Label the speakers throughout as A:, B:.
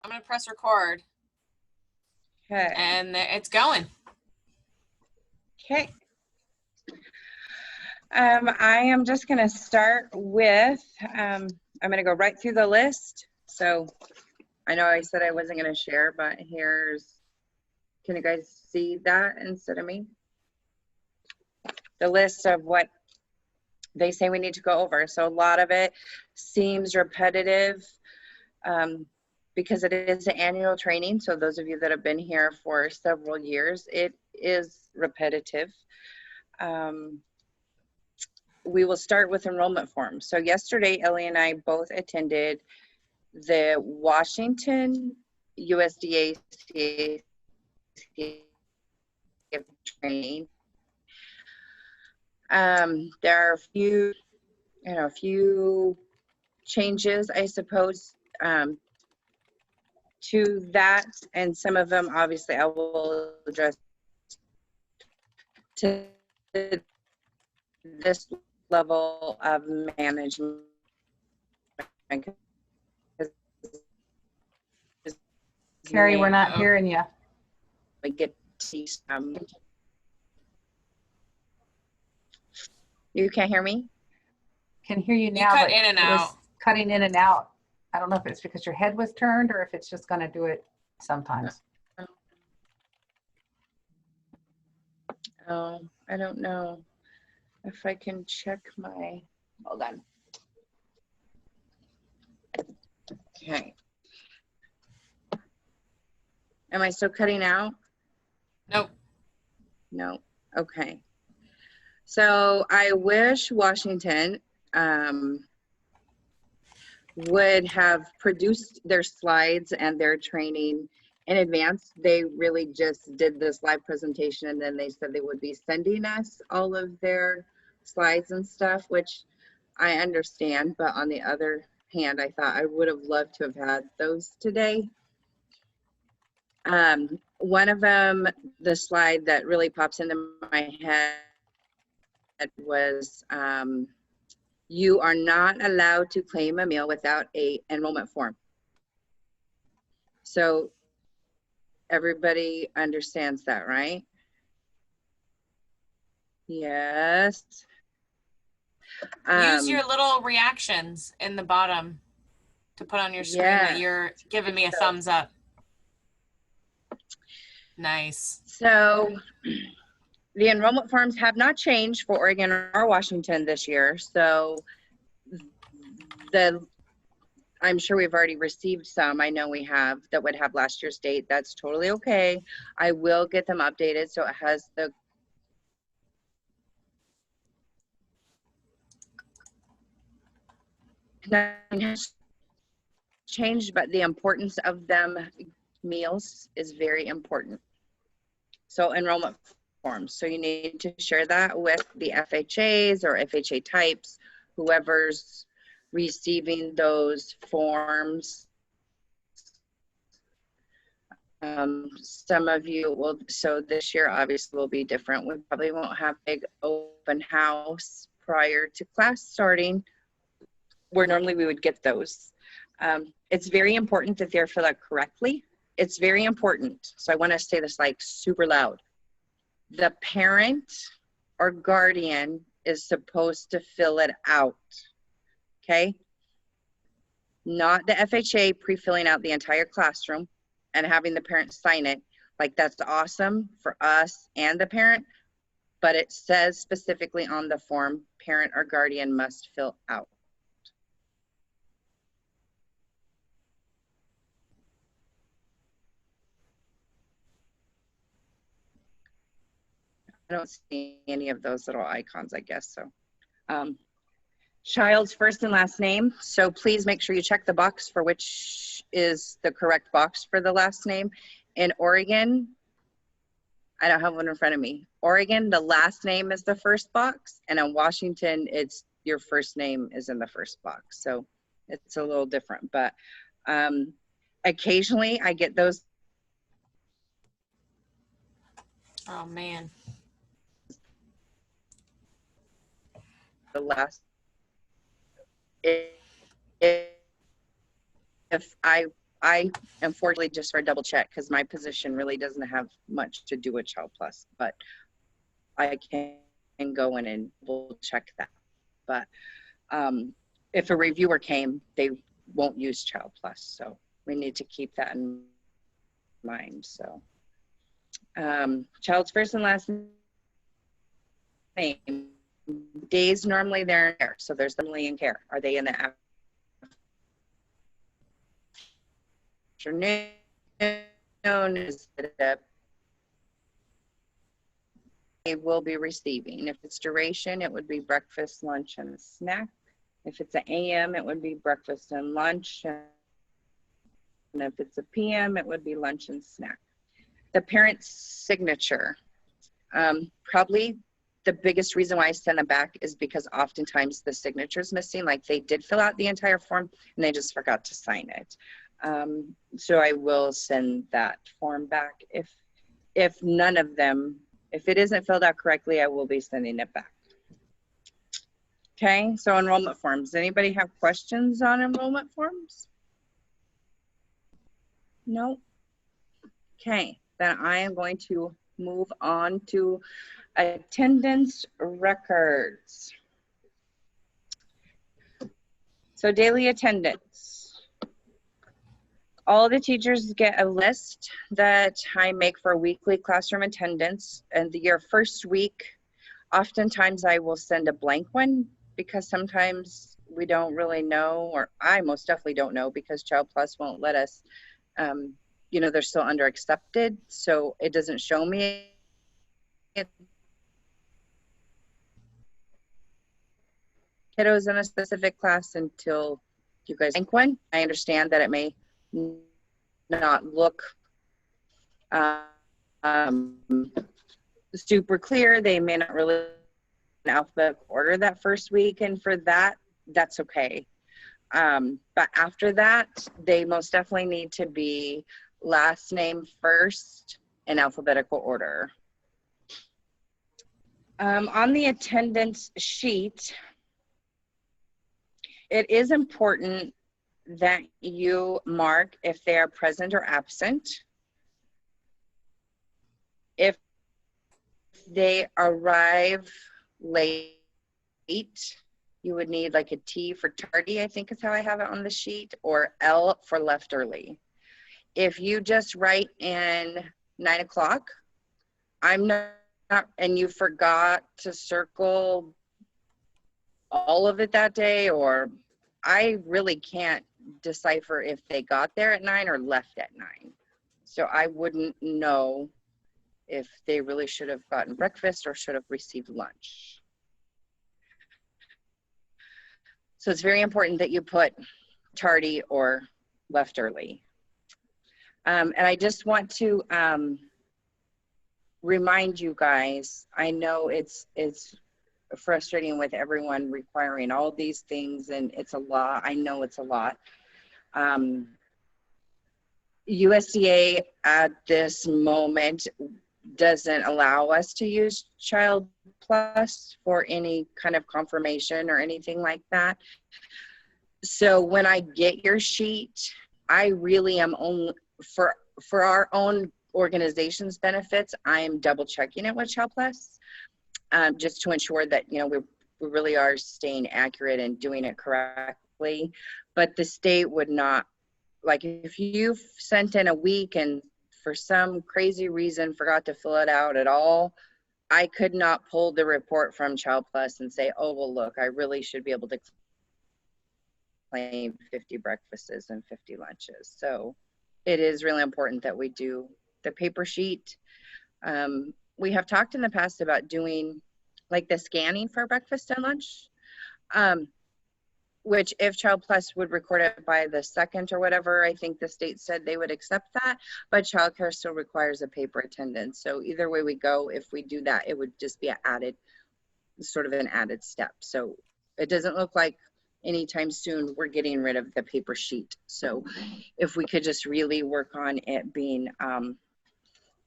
A: I'm going to press record.
B: Okay.
A: And it's going.
B: Okay. I am just going to start with, I'm going to go right through the list. So I know I said I wasn't going to share, but here's, can you guys see that instead of me? The list of what they say we need to go over. So a lot of it seems repetitive because it is an annual training. So those of you that have been here for several years, it is repetitive. We will start with enrollment forms. So yesterday, Ellie and I both attended the Washington USDA training. There are a few changes, I suppose, to that, and some of them, obviously, I will address to this level of management.
C: Carrie, we're not hearing you.
B: We get to see some. You can't hear me?
C: Can hear you now.
A: You cut
C: but
A: in and
C: it was
A: out.
C: cutting in and out. I don't know if it's because your head was turned or if it's just going to do it sometimes.
B: Oh, I don't know if I can check my, hold on. Okay. Am I still cutting out?
A: Nope.
B: No. Okay. So I wish Washington would have produced their slides and their training in advance. They really just did this live presentation, and then they said they would be sending us all of their slides and stuff, which I understand. But on the other hand, I thought I would have loved to have had those today. One of them, the slide that really pops into my head was, you are not allowed to claim a meal without a enrollment form. So everybody understands that, right? Yes.
A: Use your little reactions in the bottom to put on your screen that you're giving me a thumbs up. Nice.
B: So the enrollment forms have not changed for Oregon or Washington this year. So I'm sure we've already received some. I know we have that would have last year's date. That's totally okay. I will get them updated so it has the has changed, but the importance of them meals is very important. So enrollment forms. So you need to share that with the FHAs or FHA types, whoever's receiving those forms. Some of you will, so this year obviously will be different. We probably won't have big open house prior to class starting, where normally we would get those. It's very important that they're filled out correctly. It's very important. So I want to say this like super loud. The parent or guardian is supposed to fill it out, okay? Not the FHA pre-filling out the entire classroom and having the parent sign it. Like, that's awesome for us and the parent, but it says specifically on the form, parent or guardian must fill out. I don't see any of those little icons, I guess. So child's first and last name. So please make sure you check the box for which is the correct box for the last name. In Oregon, I don't have one in front of me. Oregon, the last name is the first box. And in Washington, it's your first name is in the first box. So it's a little different. But occasionally I get those.
A: Oh, man.
B: The last, if I I unfortunately just for a double check, because my position really doesn't have much to do with Child Plus, but I can go in and we'll check that. But if a reviewer came, they won't use Child Plus. So we need to keep that in mind. So child's first and last name, days normally they're in care. So there's normally in care. Are they in the afternoon? Is it they will be receiving? If it's duration, it would be breakfast, lunch, and a snack. If it's an AM, it would be breakfast and lunch. And if it's a PM, it would be lunch and snack. The parent's signature. Probably the biggest reason why I send them back is because oftentimes the signature is missing. Like they did fill out the entire form and they just forgot to sign it. So I will send that form back. If none of them, if it isn't filled out correctly, I will be sending it back. Okay, so enrollment forms. Anybody have questions on enrollment forms? No? Okay, then I am going to move on to attendance records. So daily attendance. All the teachers get a list that I make for weekly classroom attendance, and your first week, oftentimes I will send a blank one because sometimes we don't really know, or I most definitely don't know because Child Plus won't let us, you know, they're still under accepted, so it doesn't show me kiddos in a specific class until you guys blank one. I understand that it may not look super clear. They may not really in alphabetical order that first week, and for that, that's okay. But after that, they most definitely need to be last name first in alphabetical order. On the attendance sheet, it is important that you mark if they are present or absent. If they arrive late, you would need like a T for tardy, I think is how I have it on the sheet, or L for left early. If you just write in 9 o'clock, I'm not, and you forgot to circle all of it that day, or I really can't decipher if they got there at 9 or left at 9. So I wouldn't know if they really should have gotten breakfast or should have received lunch. So it's very important that you put tardy or left early. And I just want to remind you guys, I know it's frustrating with everyone requiring all these things, and it's a lot. I know it's a lot. USDA at this moment doesn't allow us to use Child Plus for any kind of confirmation or anything like that. So when I get your sheet, I really am only, for our own organization's benefits, I am double checking it with Child Plus, just to ensure that, you know, we really are staying accurate and doing it correctly. But the state would not, like if you've sent in a week and for some crazy reason forgot to fill it out at all, I could not pull the report from Child Plus and say, oh, well, look, I really should be able to claim 50 breakfasts and 50 lunches. So it is really important that we do the paper sheet. We have talked in the past about doing like the scanning for breakfast and lunch, which if Child Plus would record it by the 2nd or whatever, I think the state said they would accept that, but childcare still requires a paper attendance. So either way we go, if we do that, it would just be an added, sort of an added step. So it doesn't look like anytime soon we're getting rid of the paper sheet. So if we could just really work on it being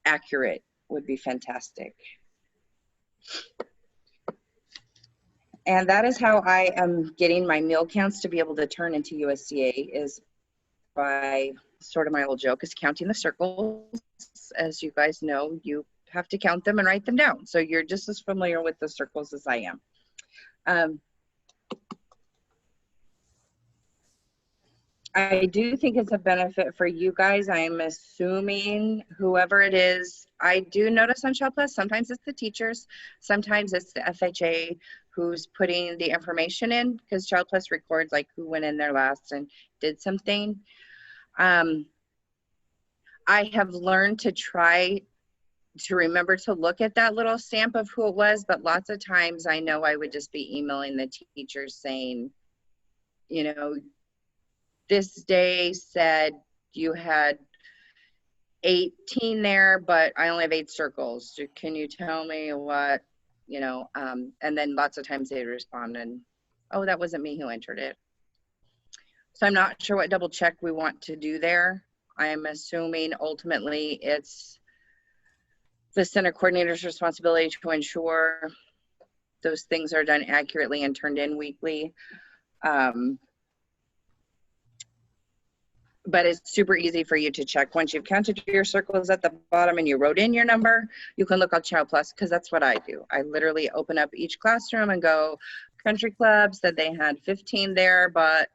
B: accurate would be fantastic. And that is how I am getting my meal counts to be able to turn into USDA, is by sort of my little joke, is counting the circles. As you guys know, you have to count them and write them down. So you're just as familiar with the circles as I am. I do think it's a benefit for you guys. I'm assuming whoever it is, I do notice on Child Plus, sometimes it's the teachers, sometimes it's the FHA who's putting the information in, because Child Plus records like who went in there last and did something. I have learned to try to remember to look at that little stamp of who it was, but lots of times I know I would just be emailing the teachers saying, you know, this day said you had 18 there, but I only have 8 circles. Can you tell me what, you know, and then lots of times they respond and, oh, that wasn't me who entered it. So I'm not sure what double check we want to do there. I'm assuming ultimately it's the center coordinator's responsibility to ensure those things are done accurately and turned in weekly. But it's super easy for you to check. Once you've counted your circles at the bottom and you wrote in your number, you can look on Child Plus, because that's what I do. I literally open up each classroom and go, country club said they had 15 there, but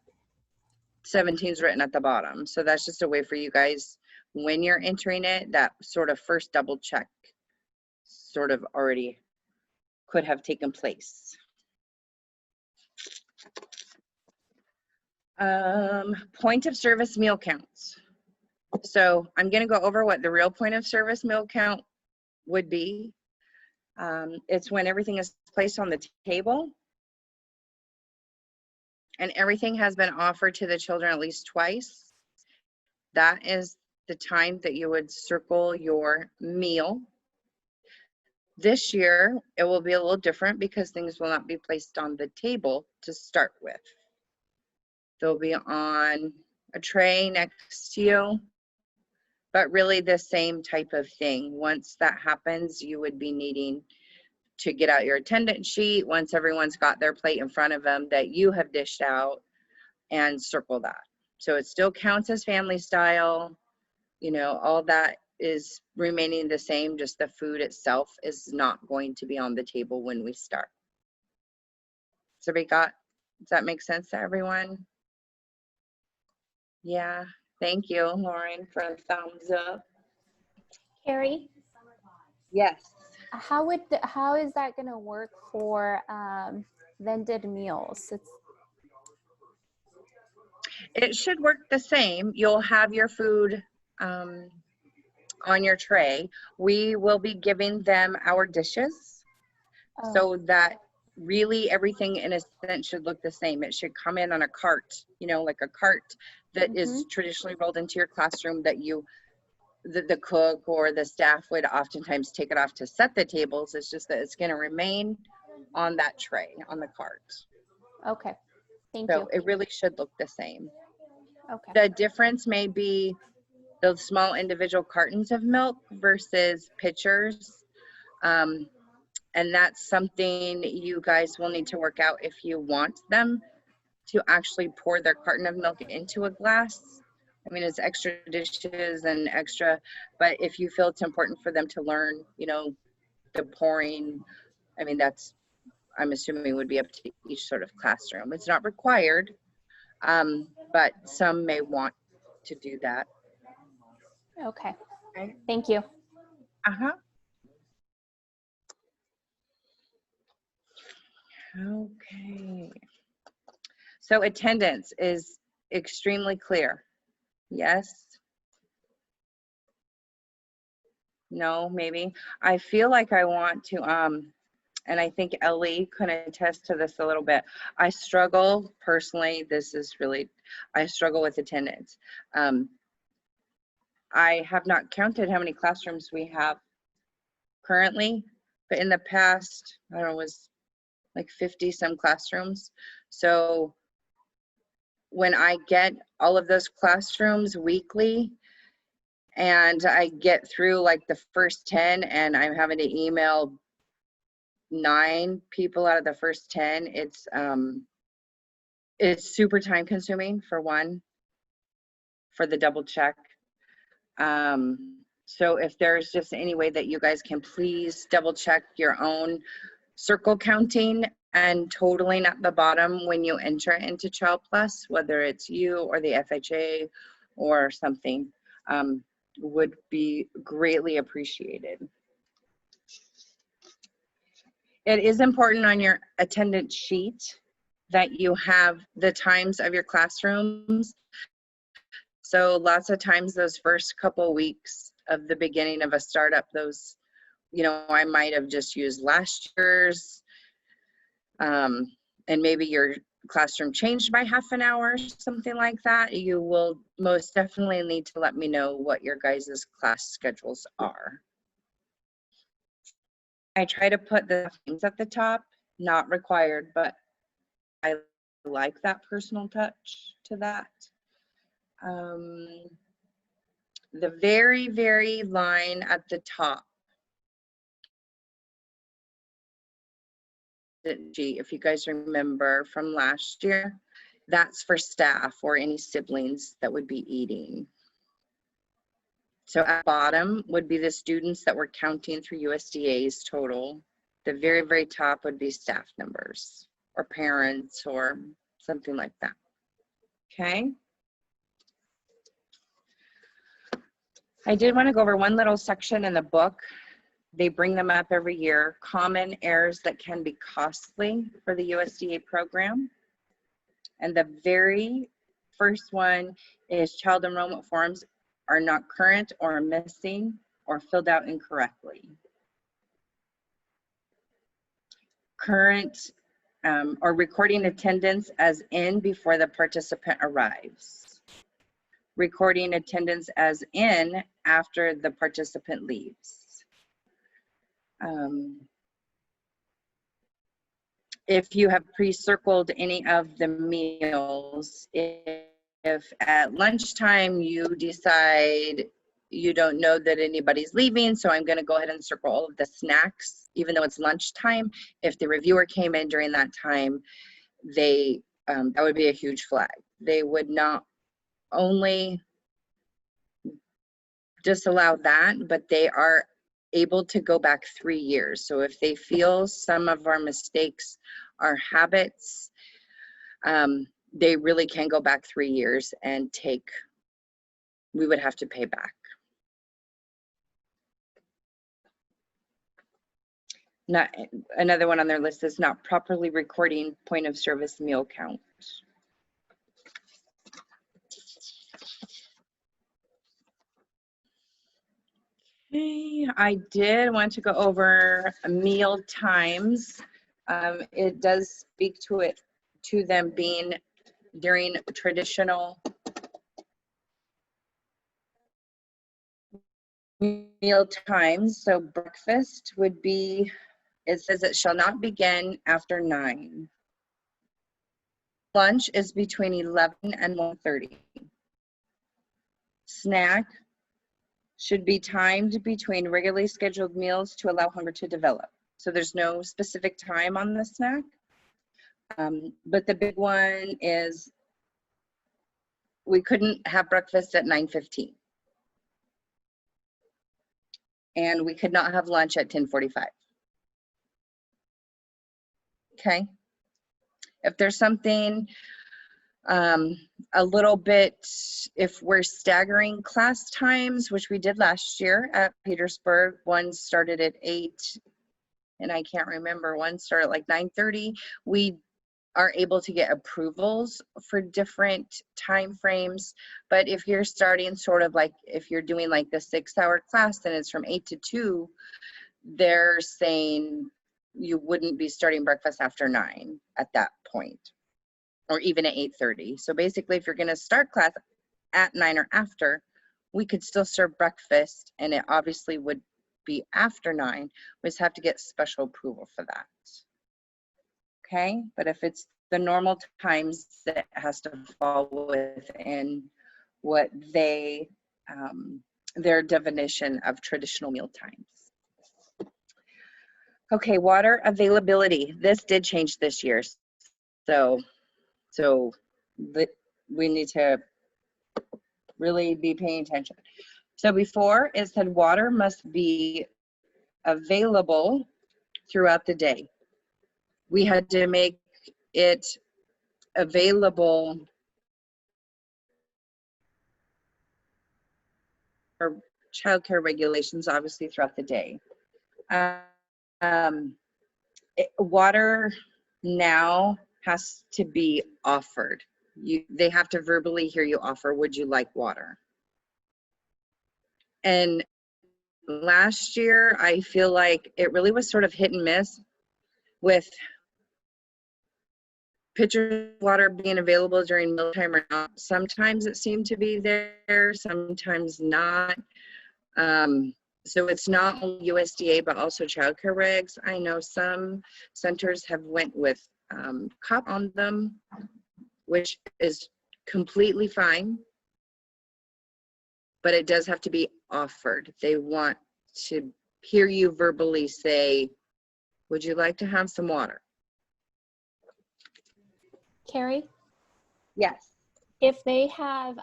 B: 17 is written at the bottom. So that's just a way for you guys, when you're entering it, that sort of first double check sort of already could have taken place. Point of service meal counts. So I'm going to go over what the real point of service meal count would be. It's when everything is placed on the table and everything has been offered to the children at least twice. That is the time that you would circle your meal. This year, it will be a little different because things will not be placed on the table to start with. They'll be on a tray next to you, but really the same type of thing. Once that happens, you would be needing to get out your attendance sheet once everyone's got their plate in front of them that you have dished out, and circle that. So it still counts as family style. You know, all that is remaining the same, just the food itself is not going to be on the table when we start. So does that make sense to everyone? Yeah, thank you, Lauren, for a thumbs up.
D: Carrie,
B: Yes.
D: how is that going to work for vended meals?
B: It should work the same. You'll have your food on your tray. We will be giving them our dishes so that really everything in a sense should look the same. It should come in on a cart, you know, like a cart that is traditionally rolled into your classroom that the cook or the staff would oftentimes take it off to set the tables. It's just that it's going to remain on that tray, on the cart.
D: Okay, thank you.
B: So it really should look the same.
D: Okay.
B: The difference may be those small individual cartons of milk versus pitchers. And that's something you guys will need to work out if you want them to actually pour their carton of milk into a glass. I mean, it's extra dishes and extra, but if you feel it's important for them to learn, you know, the pouring, I mean, I'm assuming would be up to each sort of classroom. It's not required, but some may want to do that.
D: Okay.
B: Okay.
D: Thank you.
B: Uh-huh. Okay. So attendance is extremely clear. Yes? No, maybe. I feel like I want to, and I think Ellie can attest to this a little bit. I struggle personally, I struggle with attendance. I have not counted how many classrooms we have currently, but in the past, I don't know, it was like 50 some classrooms. So when I get all of those classrooms weekly and I get through like the first 10 and I'm having to email 9 people out of the first 10, it's super time consuming for one. for the double check. So if there's just any way that you guys can please double check your own circle counting and totaling at the bottom when you enter into Child Plus, whether it's you or the FHA or something, would be greatly appreciated. It is important on your attendance sheet that you have the times of your classrooms. So lots of times those first couple weeks of the beginning of a startup, those, you know, I might have just used last year's, and maybe your classroom changed by half an hour, something like that. You will most definitely need to let me know what your guys' class schedules are. I try to put the things at the top, not required, but I like that personal touch to that. The very, very line at the top, if you guys remember from last year, that's for staff or any siblings that would be eating. So at the bottom would be the students that we're counting through USDA's total. The very, very top would be staff numbers or parents or something like that. Okay. I did want to go over one little section in the book. They bring them up every year. Common errors that can be costly for the USDA program. And the very first one is child enrollment forms are not current or missing or filled out incorrectly. Current or recording attendance as in before the participant arrives. Recording attendance as in after the participant leaves. If you have pre-circled any of the meals, if at lunchtime you decide you don't know that anybody's leaving, so I'm going to go ahead and circle all of the snacks, even though it's lunchtime. If the reviewer came in during that time, they that would be a huge flag. They would not only disallow that, but they are able to go back 3 years. So if they feel some of our mistakes are habits, they really can go back 3 years and we would have to pay back. Not another one on their list is not properly recording point of service meal count. Okay, I did want to go over meal times. It does speak to them being during traditional meal times. So breakfast would be, it says it shall not begin after 9. Lunch is between 11 and 1:30. Snack should be timed between regularly scheduled meals to allow hunger to develop. So there's no specific time on the snack. But the big one is we couldn't have breakfast at 9:15. And we could not have lunch at 10:45. Okay. If there's something a little bit, if we're staggering class times, which we did last year at Petersburg, one started at 8, and I can't remember, one started at like 9:30. We are able to get approvals for different time frames. But if you're starting sort of like, if you're doing like the 6-hour class and it's from 8 to 2, they're saying you wouldn't be starting breakfast after 9 at that point, or even at 8:30. So basically, if you're going to start class at 9 or after, we could still serve breakfast, and it obviously would be after 9. We just have to get special approval for that. Okay, but if it's the normal times, that has to fall within what they, their definition of traditional meal times. Okay, water availability. This did change this year. So we need to really be paying attention. So before it said water must be available throughout the day. We had to make it available for childcare regulations, obviously throughout the day. Water now has to be offered. They have to verbally hear you offer, would you like water? And last year, I feel like it really was sort of hit and miss with pitcher water being available during mealtime or not. Sometimes it seemed to be there, sometimes not. So it's not only USDA, but also childcare regs. I know some centers have went with cup on them, which is completely fine, but it does have to be offered. They want to hear you verbally say, would you like to have some water?
D: Carrie,
B: Yes.
D: if they have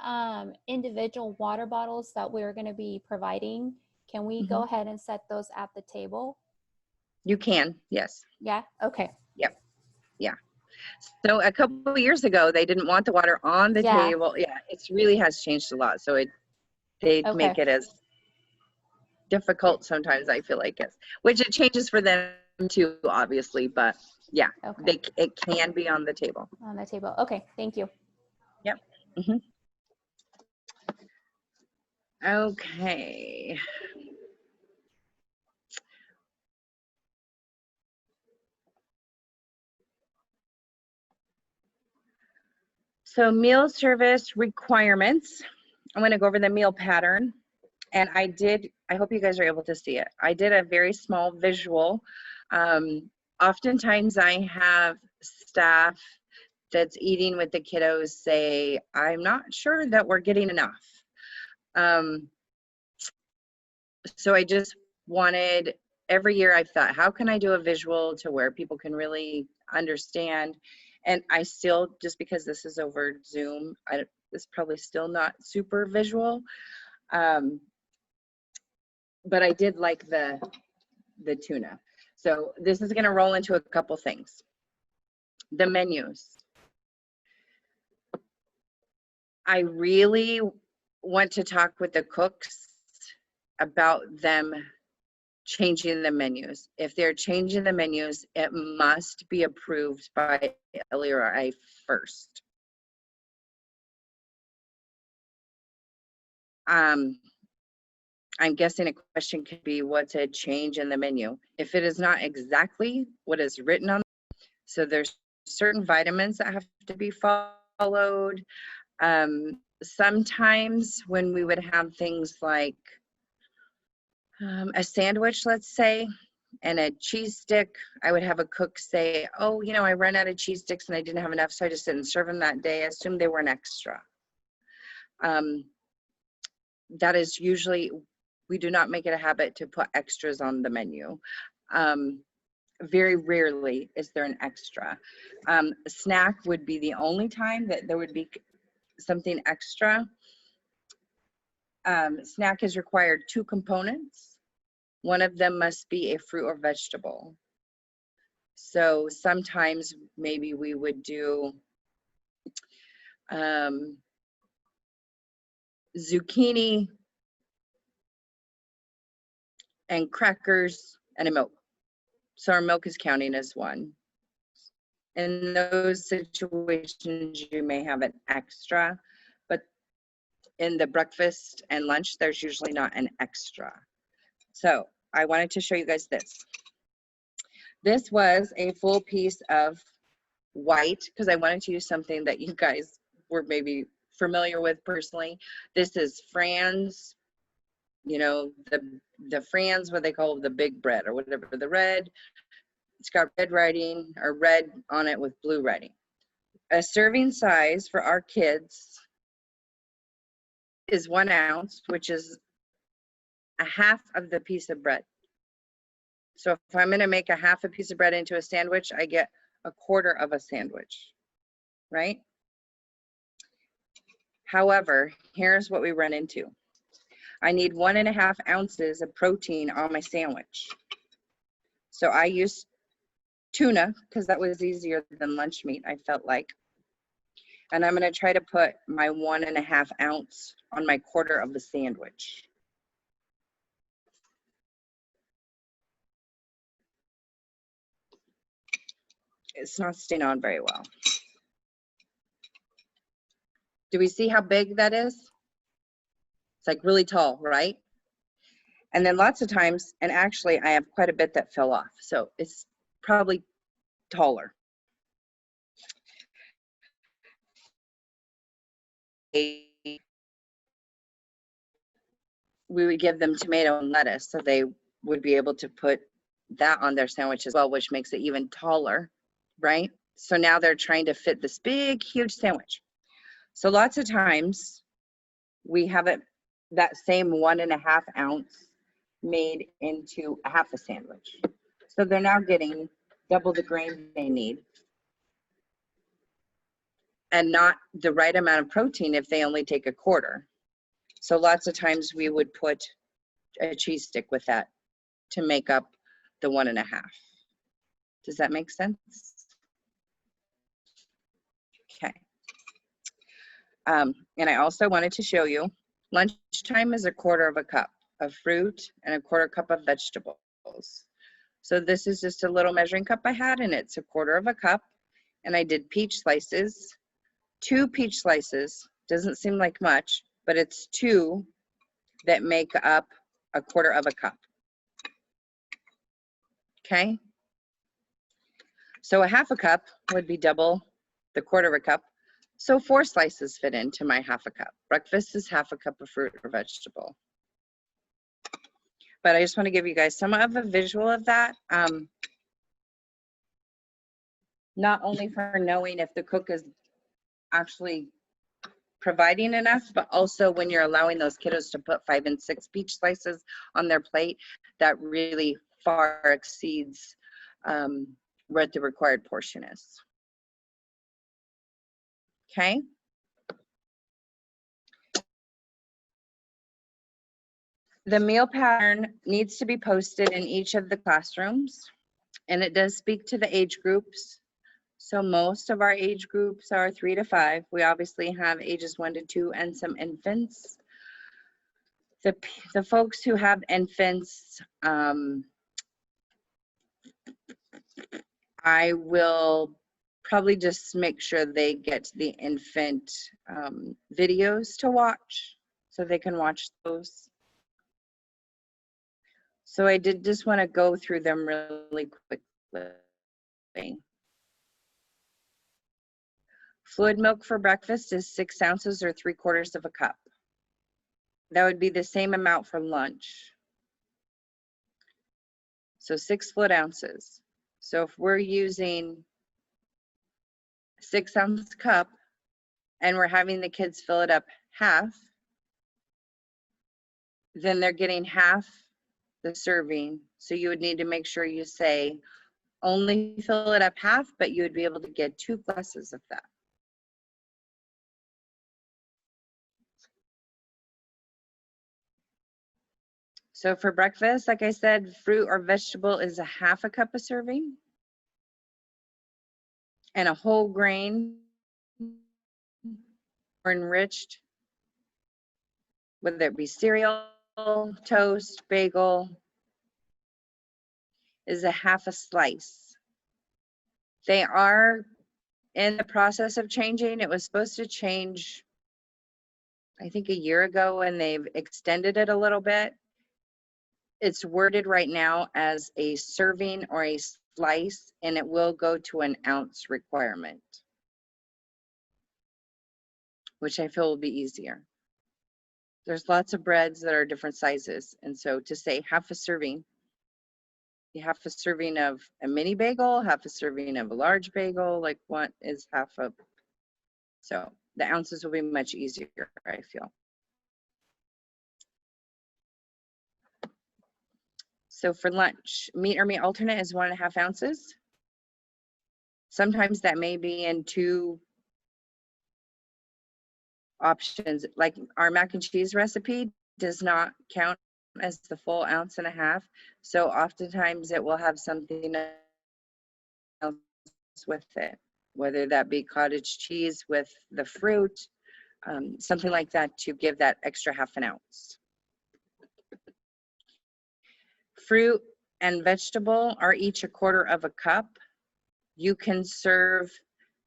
D: individual water bottles that we're going to be providing, can we go ahead and set those at the table?
B: You can, yes.
D: Yeah, okay.
B: Yep. Yeah. So a couple of years ago, they didn't want the water on the
D: Yeah.
B: table. Yeah, it really has changed a lot. So they
D: Okay.
B: make it as difficult sometimes, I feel like it's, which it changes for them too, obviously, but yeah,
D: Okay.
B: it can be on the table.
D: On the table. Okay, thank you.
B: Yep. Mm-hmm. Okay. So meal service requirements. I'm going to go over the meal pattern. And I hope you guys are able to see it. I did a very small visual. Oftentimes I have staff that's eating with the kiddos say, I'm not sure that we're getting enough. So I just wanted, every year I've thought, how can I do a visual to where people can really understand? And I still, just because this is over Zoom, it's probably still not super visual. But I did like the tuna. So this is going to roll into a couple things. The menus. I really want to talk with the cooks about them changing the menus. If they're changing the menus, it must be approved by Ellie or I first. I'm guessing a question could be, what's a change in the menu? If it is not exactly what is written on, so there's certain vitamins that have to be followed. Sometimes when we would have things like a sandwich, let's say, and a cheese stick, I would have a cook say, oh, you know, I ran out of cheese sticks and I didn't have enough, so I just didn't serve them that day. I assumed they were an extra. That is usually, we do not make it a habit to put extras on the menu. Very rarely is there an extra. Snack would be the only time that there would be something extra. Snack is required 2 components. One of them must be a fruit or vegetable. So sometimes maybe we would do zucchini and crackers and a milk. So our milk is counting as one. In those situations, you may have an extra, but in the breakfast and lunch, there's usually not an extra. So I wanted to show you guys this. This was a full piece of white because I wanted to use something that you guys were maybe familiar with personally. This is Fran's, you know, the Fran's, what they call the big bread or whatever, the red. It's got red writing or red on it with blue writing. A serving size for our kids is 1 ounce, which is a half of the piece of bread. So if I'm going to make a half a piece of bread into a sandwich, I get a quarter of a sandwich, right? However, here's what we run into. I need 1.5 ounces of protein on my sandwich. So I use tuna because that was easier than lunch meat, I felt like. And I'm going to try to put my 1.5 ounce on my quarter of the sandwich. It's not staying on very well. Do we see how big that is? It's like really tall, right? And then lots of times, and actually I have quite a bit that fell off, so it's probably taller. We would give them tomato and lettuce, so they would be able to put that on their sandwich as well, which makes it even taller, right? So now they're trying to fit this big, huge sandwich. So lots of times we have it, that same 1.5 ounce made into a half a sandwich. So they're now getting double the grain they need and not the right amount of protein if they only take a quarter. So lots of times we would put a cheese stick with that to make up the 1.5. Does that make sense? Okay. And I also wanted to show you, lunchtime is 1/4 cup of fruit and 1/4 cup of vegetables. So this is just a little measuring cup I had, and it's 1/4 cup. And I did peach slices, 2 peach slices. Doesn't seem like much, but it's 2 that make up 1/4 cup. Okay. So a 1/2 cup would be double the 1/4 cup. So 4 slices fit into my 1/2 cup. Breakfast is 1/2 cup of fruit or vegetable. But I just want to give you guys some of a visual of that. Not only for knowing if the cook is actually providing enough, but also when you're allowing those kiddos to put 5 and 6 peach slices on their plate, that really far exceeds what the required portion is. Okay. The meal pattern needs to be posted in each of the classrooms, and it does speak to the age groups. So most of our age groups are 3 to 5. We obviously have ages 1 to 2 and some infants. The folks who have infants, I will probably just make sure they get the infant videos to watch so they can watch those. So I did just want to go through them really quickly. Fluid milk for breakfast is 6 ounces or 3/4 cup. That would be the same amount for lunch. So 6 fluid ounces. So if we're using 6 ounce cup and we're having the kids fill it up half, then they're getting half the serving. So you would need to make sure you say only fill it up half, but you would be able to get 2 glasses of that. So for breakfast, like I said, fruit or vegetable is 1/2 cup a serving. And a whole grain or enriched, whether it be cereal, toast, bagel, is 1/2 slice. They are in the process of changing. It was supposed to change, I think, a year ago, and they've extended it a little bit. It's worded right now as a serving or a slice, and it will go to an ounce requirement, which I feel will be easier. There's lots of breads that are different sizes, and so to say 1/2 serving, you have a serving of a mini bagel, 1/2 serving of a large bagel, like what is 1/2? So the ounces will be much easier, I feel. So for lunch, meat or meat alternate is 1.5 ounces. Sometimes that may be in 2 options. Like our mac and cheese recipe does not count as the full 1.5 ounces. So oftentimes it will have something else with it, whether that be cottage cheese with the fruit, something like that to give that extra 1/2 ounce. Fruit and vegetable are each 1/4 cup. You can serve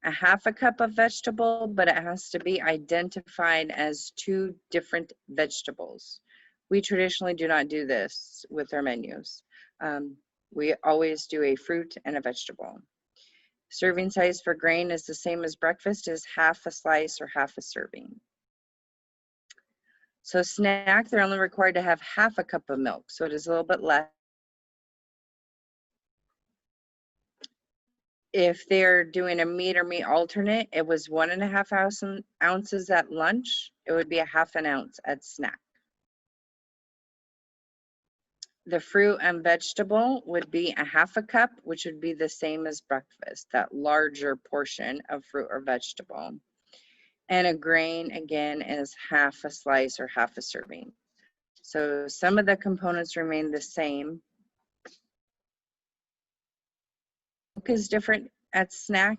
B: a 1/2 cup of vegetable, but it has to be identified as 2 different vegetables. We traditionally do not do this with our menus. We always do a fruit and a vegetable. Serving size for grain is the same as breakfast, is 1/2 a slice or 1/2 a serving. So snack, they're only required to have 1/2 a cup of milk, so it is a little bit less. If they're doing a meat or meat alternate, it was 1.5 ounces at lunch. It would be a 1/2 ounce at snack. The fruit and vegetable would be a 1/2 cup, which would be the same as breakfast, that larger portion of fruit or vegetable. And a grain, again, is 1/2 a slice or 1/2 a serving. So some of the components remain the same. Milk is different at snack,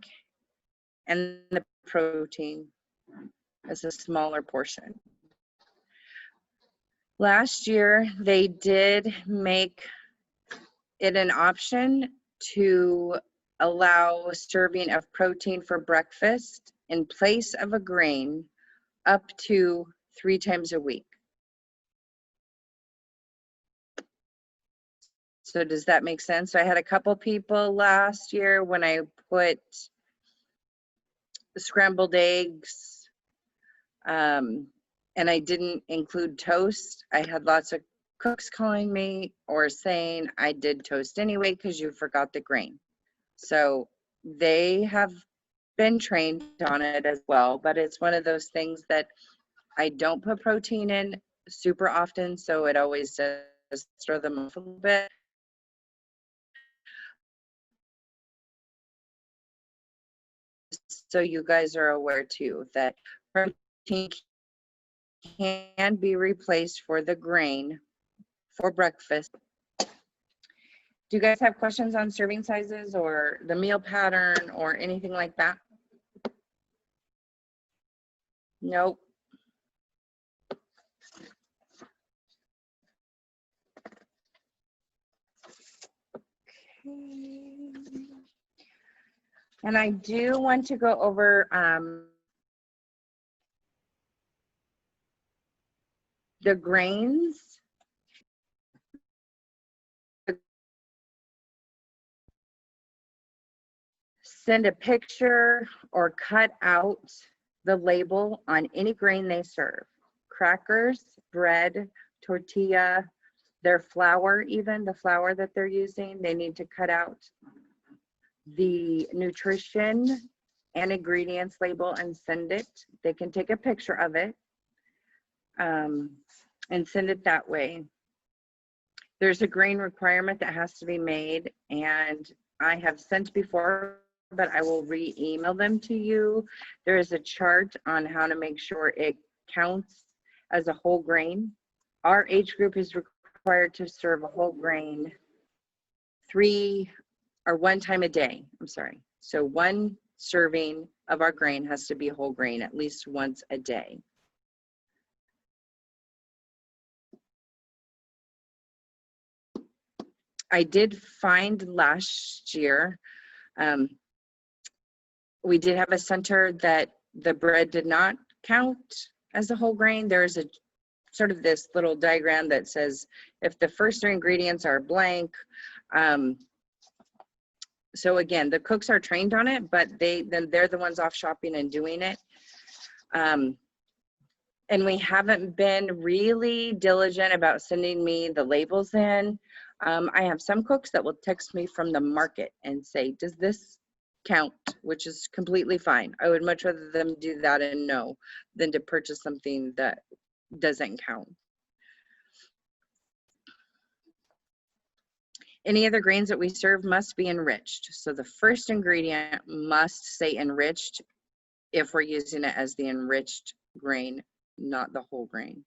B: and the protein is a smaller portion. Last year, they did make it an option to allow serving of protein for breakfast in place of a grain up to 3 times a week. So does that make sense? So I had a couple people last year when I put scrambled eggs, and I didn't include toast. I had lots of cooks calling me or saying I did toast anyway because you forgot the grain. So they have been trained on it as well, but it's one of those things that I don't put protein in super often, so it always does throw them off a little bit. So you guys are aware too that protein can be replaced for the grain for breakfast. Do you guys have questions on serving sizes or the meal pattern or anything like that? Nope. Okay. And I do want to go over the grains. Send a picture or cut out the label on any grain they serve. Crackers, bread, tortilla, their flour, even the flour that they're using, they need to cut out the nutrition and ingredients label and send it. They can take a picture of it and send it that way. There's a grain requirement that has to be made, and I have sent before, but I will re-email them to you. There is a chart on how to make sure it counts as a whole grain. Our age group is required to serve a whole grain 1 time a day. I'm sorry. So 1 serving of our grain has to be whole grain at least once a day. I did find last year, we did have a center that the bread did not count as a whole grain. There's a sort of this little diagram that says if the first 3 ingredients are blank. So again, the cooks are trained on it, but they're the ones off shopping and doing it. And we haven't been really diligent about sending me the labels in. I have some cooks that will text me from the market and say, does this count? Which is completely fine. I would much rather them do that and know than to purchase something that doesn't count. Any other grains that we serve must be enriched. So the first ingredient must say enriched if we're using it as the enriched grain, not the whole grain.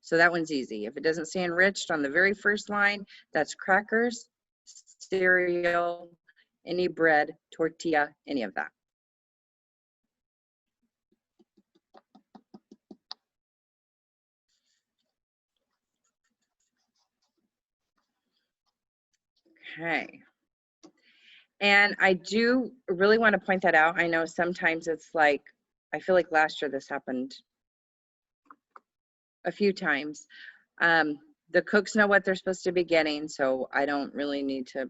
B: So that one's easy. If it doesn't say enriched on the very first line, that's crackers, cereal, any bread, tortilla, any of that. Okay. And I do really want to point that out. I know sometimes it's like, I feel like last year this happened a few times. The cooks know what they're supposed to be getting, so I don't really need to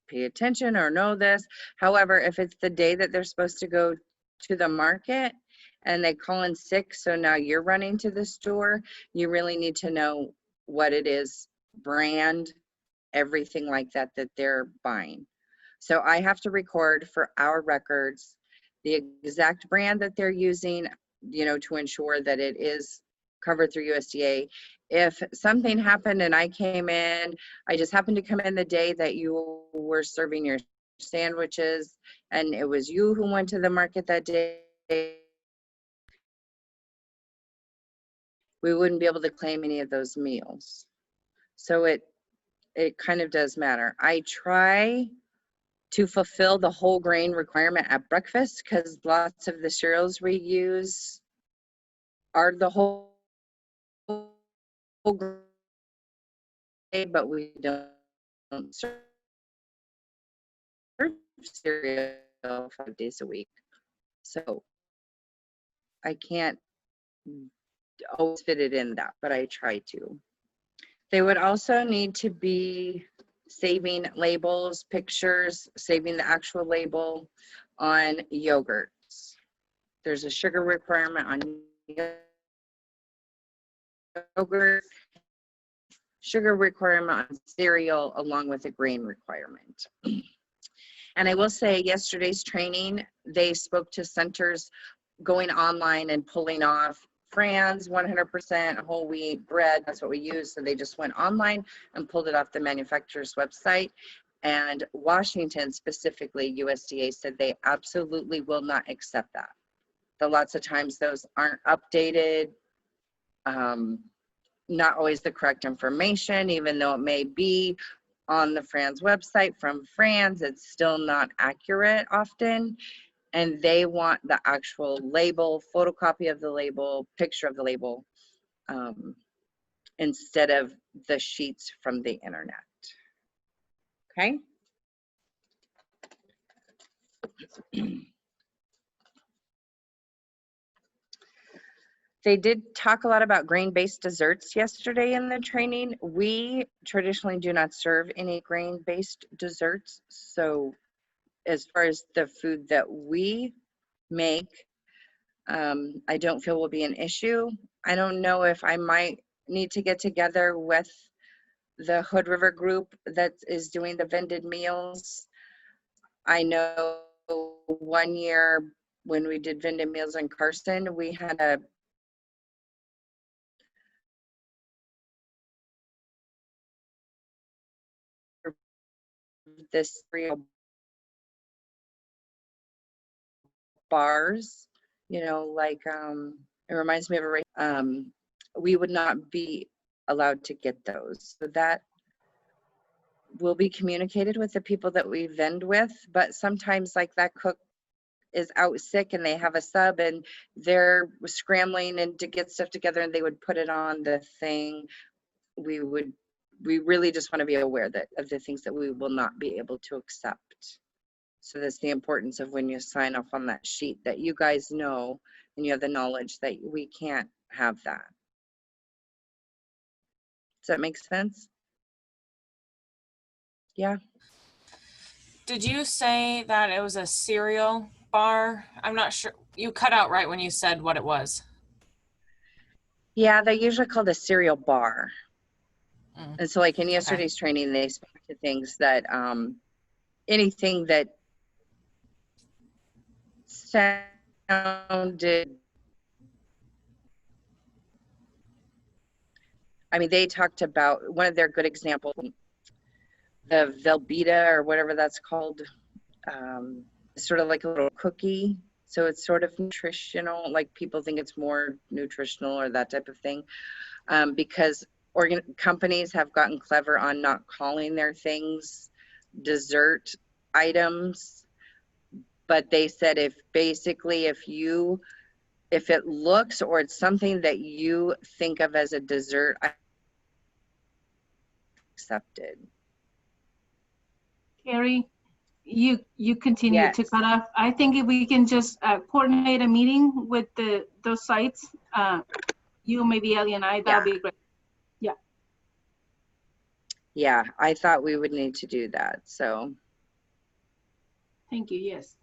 B: pay attention or know this. However, if it's the day that they're supposed to go to the market and they call in sick, so now you're running to the store, you really need to know what it is, brand, everything like that that they're buying. So I have to record for our records the exact brand that they're using, you know, to ensure that it is covered through USDA. If something happened and I came in, I just happened to come in the day that you were serving your sandwiches and it was you who went to the market that day, we wouldn't be able to claim any of those meals. So it kind of does matter. I try to fulfill the whole grain requirement at breakfast because lots of the cereals we use are the whole grain, but we don't serve cereal 5 days a week. So I can't always fit it in that, but I try to. They would also need to be saving labels, pictures, saving the actual label on yogurts. There's a sugar requirement on yogurt, sugar requirement on cereal, along with a grain requirement. And I will say yesterday's training, they spoke to centers going online and pulling off Fran's 100% whole wheat bread. That's what we use. So they just went online and pulled it off the manufacturer's website. And Washington, specifically USDA, said they absolutely will not accept that. Though lots of times those aren't updated, not always the correct information, even though it may be on the Fran's website from Fran's, it's still not accurate often. And they want the actual label, photocopy of the label, picture of the label, instead of the sheets from the internet. Okay. They did talk a lot about grain-based desserts yesterday in the training. We traditionally do not serve any grain-based desserts. So as far as the food that we make, I don't feel will be an issue. I don't know if I might need to get together with the Hood River group that is doing the vended meals. I know one year when we did vended meals in Carson, we had this cereal bars, you know, like it reminds me of we would not be allowed to get those. So that will be communicated with the people that we vend with, but sometimes like that cook is out sick and they have a sub and they're scrambling and to get stuff together and they would put it on the thing. We really just want to be aware that of the things that we will not be able to accept. So that's the importance of when you sign off on that sheet that you guys know and you have the knowledge that we can't have that. Does that make sense? Yeah.
A: Did you say that it was a cereal bar? I'm not sure. You cut out right when you said what it was.
B: Yeah, they're usually called a cereal bar. And so like in yesterday's training, they spoke to things that, anything that sounded, I mean, they talked about one of their good examples, the Velveeta or whatever that's called, sort of like a little cookie So it's sort of nutritional, like people think it's more nutritional or that type of thing, because companies have gotten clever on not calling their things dessert items, but they said if it looks or it's something that you think of as a dessert, accepted.
E: Carrie, you continue to
B: Yes.
E: cut off. I think if we can just coordinate a meeting with those sites, you, maybe Ellie and I, that'll be great.
B: Yeah, I thought we would need to do that. So
E: Thank you. Yes.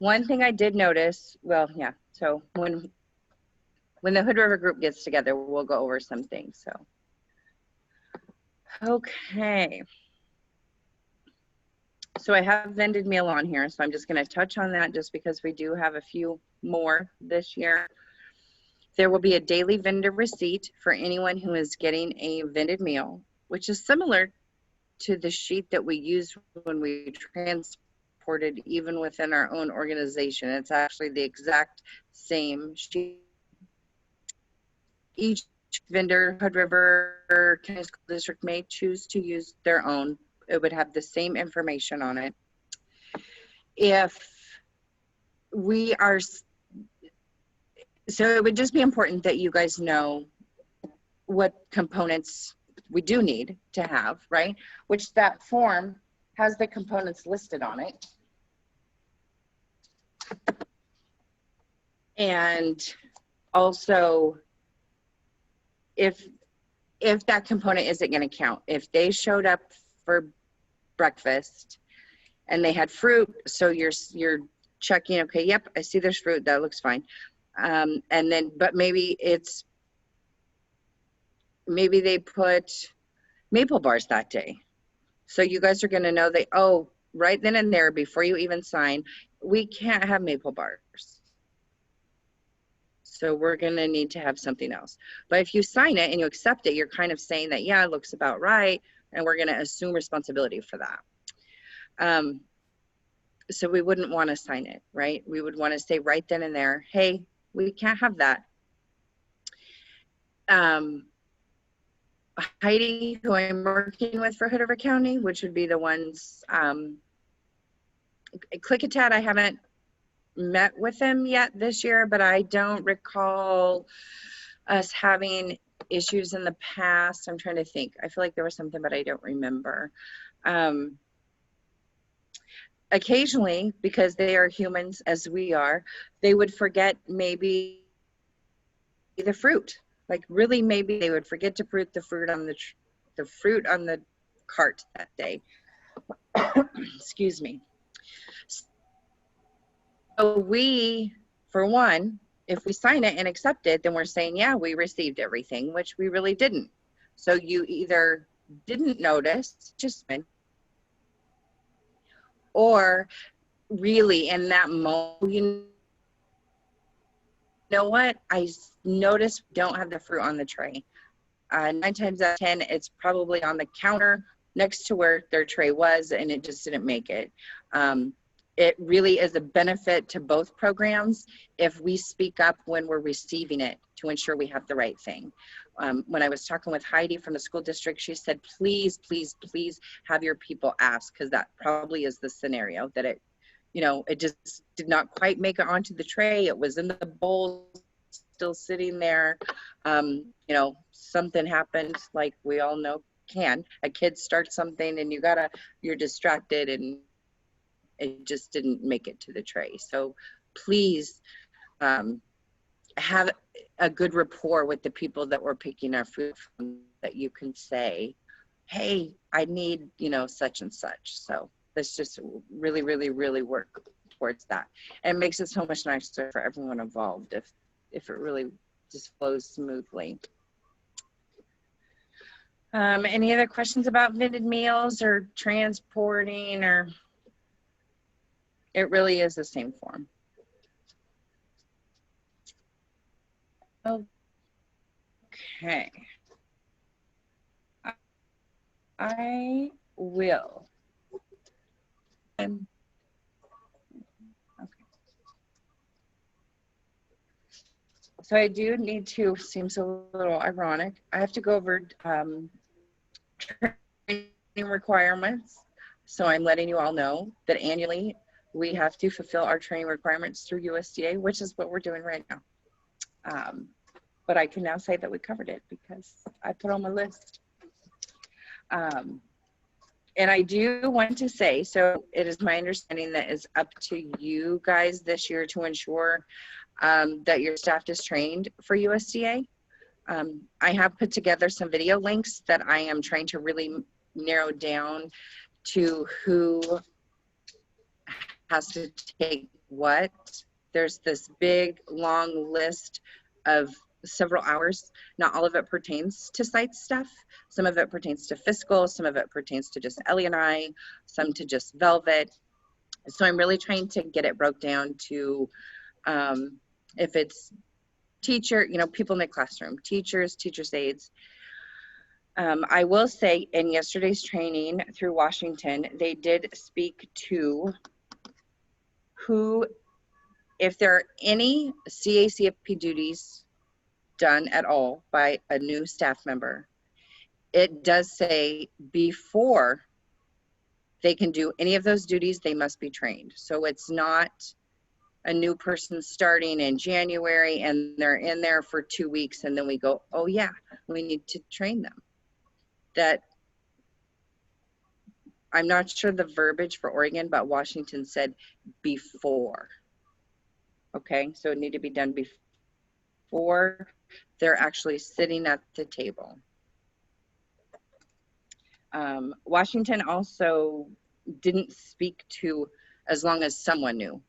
B: one thing I did notice, well, yeah, so when the Hood River group gets together, we'll go over some things. So, okay. So I have vended meal on here, so I'm just going to touch on that just because we do have a few more this year. There will be a daily vendor receipt for anyone who is getting a vended meal, which is similar to the sheet that we use when we transported even within our own organization. It's actually the exact same sheet. Each vendor, Hood River County School District, may choose to use their own. It would have the same information on it. If we are, so it would just be important that you guys know what components we do need to have, right? Which that form has the components listed on it. And also, if that component isn't going to count, if they showed up for breakfast and they had fruit, so you're checking, okay, yep, I see there's fruit, that looks fine. And then, but maybe they put maple bars that day. So you guys are going to know that, oh, right then and there, before you even sign, we can't have maple bars. So we're going to need to have something else. But if you sign it and you accept it, you're kind of saying that, yeah, it looks about right. And we're going to assume responsibility for that. So we wouldn't want to sign it, right? We would want to say right then and there, hey, we can't have that. Heidi, who I'm working with for Hood River County, which would be the ones, Clickitat, I haven't met with them yet this year, but I don't recall us having issues in the past. I'm trying to think. I feel like there was something, but I don't remember. Occasionally, because they are humans as we are, they would forget maybe the fruit. Like really, maybe they would forget to put the fruit on the cart that day. Excuse me. So we, for one, if we sign it and accept it, then we're saying, yeah, we received everything, which we really didn't. So you either didn't notice, just or really in that moment, you know what? I noticed we don't have the fruit on the tray. 9 times out of 10, it's probably on the counter next to where their tray was, and it just didn't make it. It really is a benefit to both programs if we speak up when we're receiving it to ensure we have the right thing. When I was talking with Heidi from the school district, she said, please, please, please have your people ask, because that probably is the scenario that it just did not quite make it onto the tray. It was in the bowl, still sitting there. Something happened, like we all know can. A kid starts something and you're distracted and it just didn't make it to the tray. So please have a good rapport with the people that we're picking our food from, that you can say, hey, I need, such and such. So let's just really, really, really work towards that. And it makes it so much nicer for everyone involved if it really just flows smoothly. Any other questions about vended meals or transporting, or it really is the same form? Okay. I will. Okay. So I do need to, seems a little ironic, I have to go over training requirements. So I'm letting you all know that annually we have to fulfill our training requirements through USDA, which is what we're doing right now. But I can now say that we covered it because I put on my list. And I do want to say, so it is my understanding that it's up to you guys this year to ensure that your staff is trained for USDA. I have put together some video links that I am trying to really narrow down to who has to take what. There's this big long list of several hours. Not all of it pertains to site stuff. Some of it pertains to fiscal, some of it pertains to just Ellie and I, some to just Velvet. So I'm really trying to get it broke down to if it's teacher, you know, people in the classroom, teachers, teachers' aides. I will say in yesterday's training through Washington, they did speak to who, if there are any CACFP duties done at all by a new staff member, it does say before they can do any of those duties, they must be trained. So it's not a new person starting in January and they're in there for 2 weeks and then we go, oh yeah, we need to train them. That, I'm not sure the verbiage for Oregon, but Washington said before. Okay, so it need to be done before they're actually sitting at the table. Washington also didn't speak to as long as someone knew.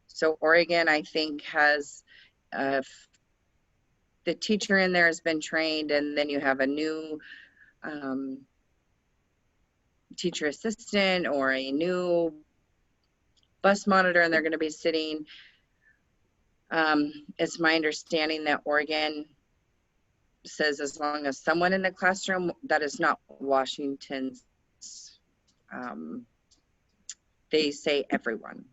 B: So Oregon, I think, has the teacher in there has been trained, and then you have a new teacher assistant or a new bus monitor, and they're going to be sitting. It's my understanding that Oregon says as long as someone in the classroom. That is not Washington's. They say everyone.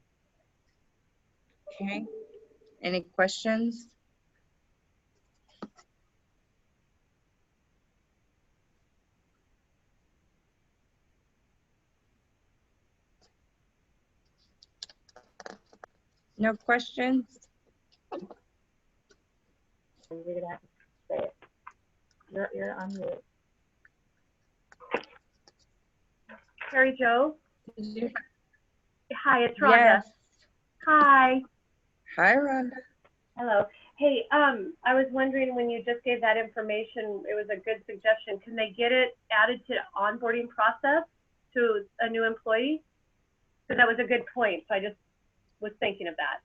B: Okay, any questions? No questions?
F: You're gonna have to say it. You're on mute. Carrie Jo. Hi, it's Rhonda.
B: Yes.
F: Hi.
B: Hi, Rhonda.
F: Hello. Hey, I was wondering when you just gave that information, it was a good suggestion. Can they get it added to onboarding process to a new employee? Because that was a good point. So I just was thinking of that.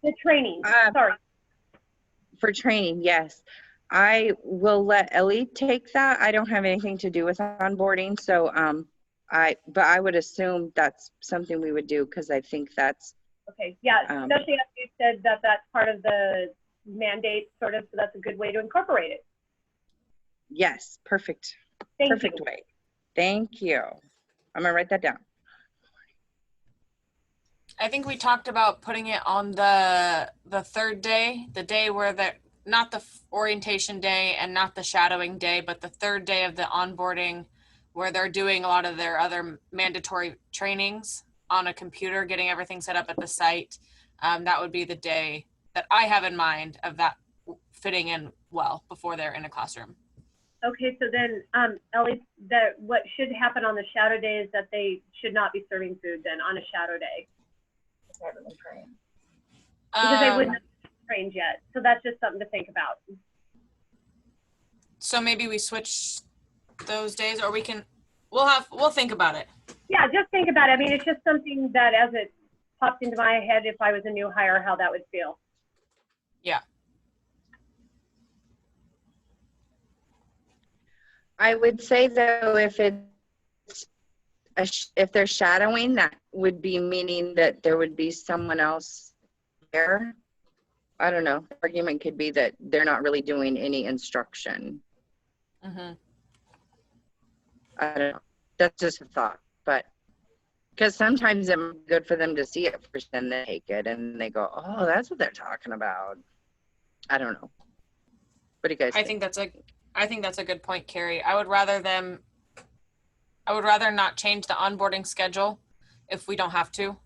F: The training, sorry.
B: For training, yes. I will let Ellie take that. I don't have anything to do with onboarding, so but I would assume that's something we would do because I think that's
F: okay. Yeah, especially as you said that that's part of the mandate, sort of. So that's a good way to incorporate it.
B: Yes, perfect. Perfect way. Thank you. I'm gonna write that down.
A: I think we talked about putting it on the third day, the day where not the orientation day and not the shadowing day, but the third day of the onboarding where they're doing a lot of their other mandatory trainings on a computer, getting everything set up at the site. That would be the day that I have in mind of that fitting in well before they're in a classroom.
F: Okay, so then, Ellie, what should happen on the shadow day is that they should not be serving food then on a shadow day. Because they wouldn't have trained yet. So that's just something to think about.
A: So maybe we switch those days, or we'll think about it.
F: Yeah, just think about it. I mean, it's just something that as it popped into my head, if I was a new hire, how that would feel.
A: Yeah.
B: I would say though, if they're shadowing, that would be meaning that there would be someone else there I don't know, the argument could be that they're not really doing any instruction.
A: Mm-hmm.
B: I don't know. That's just a thought, but because sometimes it's good for them to see it first and then take it and they go, oh, that's what they're talking about. I don't know. What do you guys
A: I
B: think?
A: think that's a good point, Carrie. I would rather not change the onboarding schedule if we don't have to.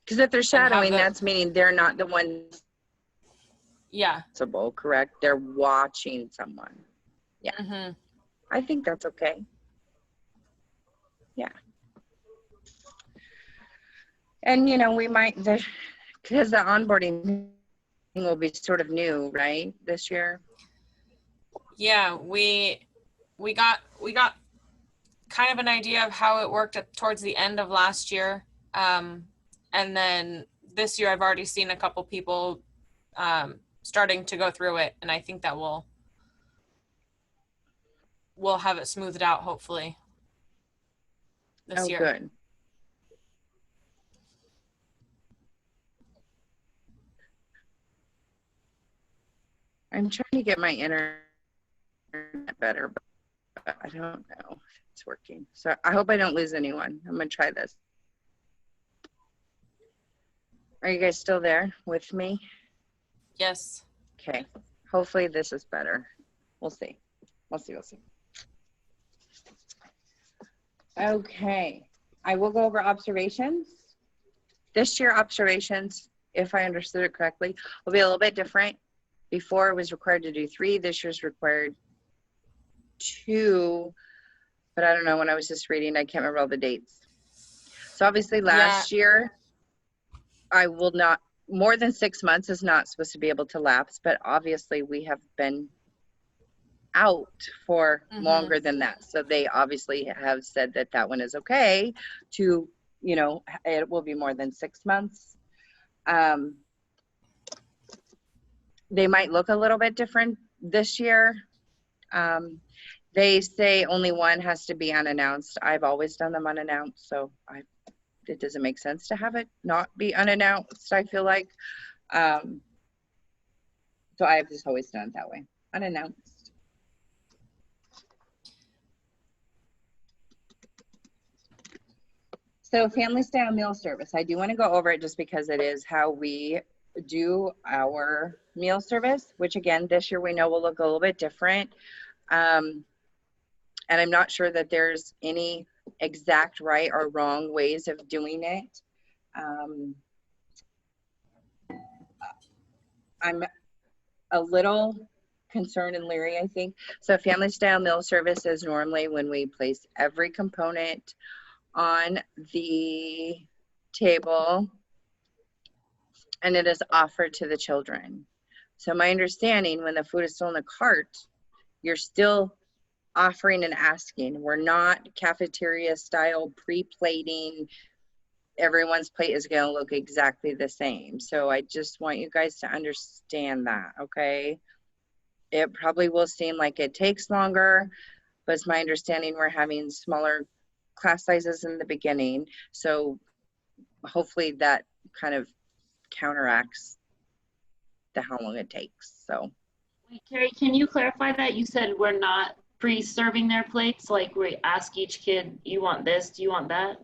B: Because if they're
A: have
B: shadowing,
A: the-
B: that's meaning they're not the ones
A: Yeah.
B: responsible, correct? They're watching someone. Yeah.
A: Mm-hmm.
B: I think that's okay. Yeah. And, you know, we might, because the onboarding thing will be sort of new, right, this year?
A: Yeah, we got kind of an idea of how it worked towards the end of last year. And then this year I've already seen a couple people starting to go through it, and I think that we'll have it smoothed out hopefully this year.
B: Good. I'm trying to get my internet better, but I don't know if it's working. So I hope I don't lose anyone. I'm gonna try this. Are you guys still there with me?
A: Yes.
B: Okay. Hopefully this is better. We'll see. We'll see. Okay. I will go over observations. This year observations, if I understood it correctly, will be a little bit different. Before it was required to do 3, this year's required 2, but I don't know, when I was just reading, I can't remember all the dates. So obviously last year, I will not, more than 6 months is not supposed to be able to lapse, but obviously we have been out for longer than that. So they obviously have said that that one is okay to, you know, it will be more than 6 months. They might look a little bit different this year. They say only one has to be unannounced. I've always done them unannounced, so it doesn't make sense to have it not be unannounced, I feel like. So I've just always done it that way, unannounced. So family style meal service. I do want to go over it just because it is how we do our meal service, which again, this year we know will look a little bit different. And I'm not sure that there's any exact right or wrong ways of doing it. I'm a little concerned and leery, I think. So family style meal service is normally when we place every component on the table and it is offered to the children. So my understanding, when the food is still in the cart, you're still offering and asking. We're not cafeteria style pre-plating. Everyone's plate is going to look exactly the same. So I just want you guys to understand that, okay? It probably will seem like it takes longer, but it's my understanding we're having smaller class sizes in the beginning. So hopefully that kind of counteracts how long it takes. So
G: wait, Carrie, can you clarify that? You said we're not pre-serving their plates, like we ask each kid, you want this, do you want that?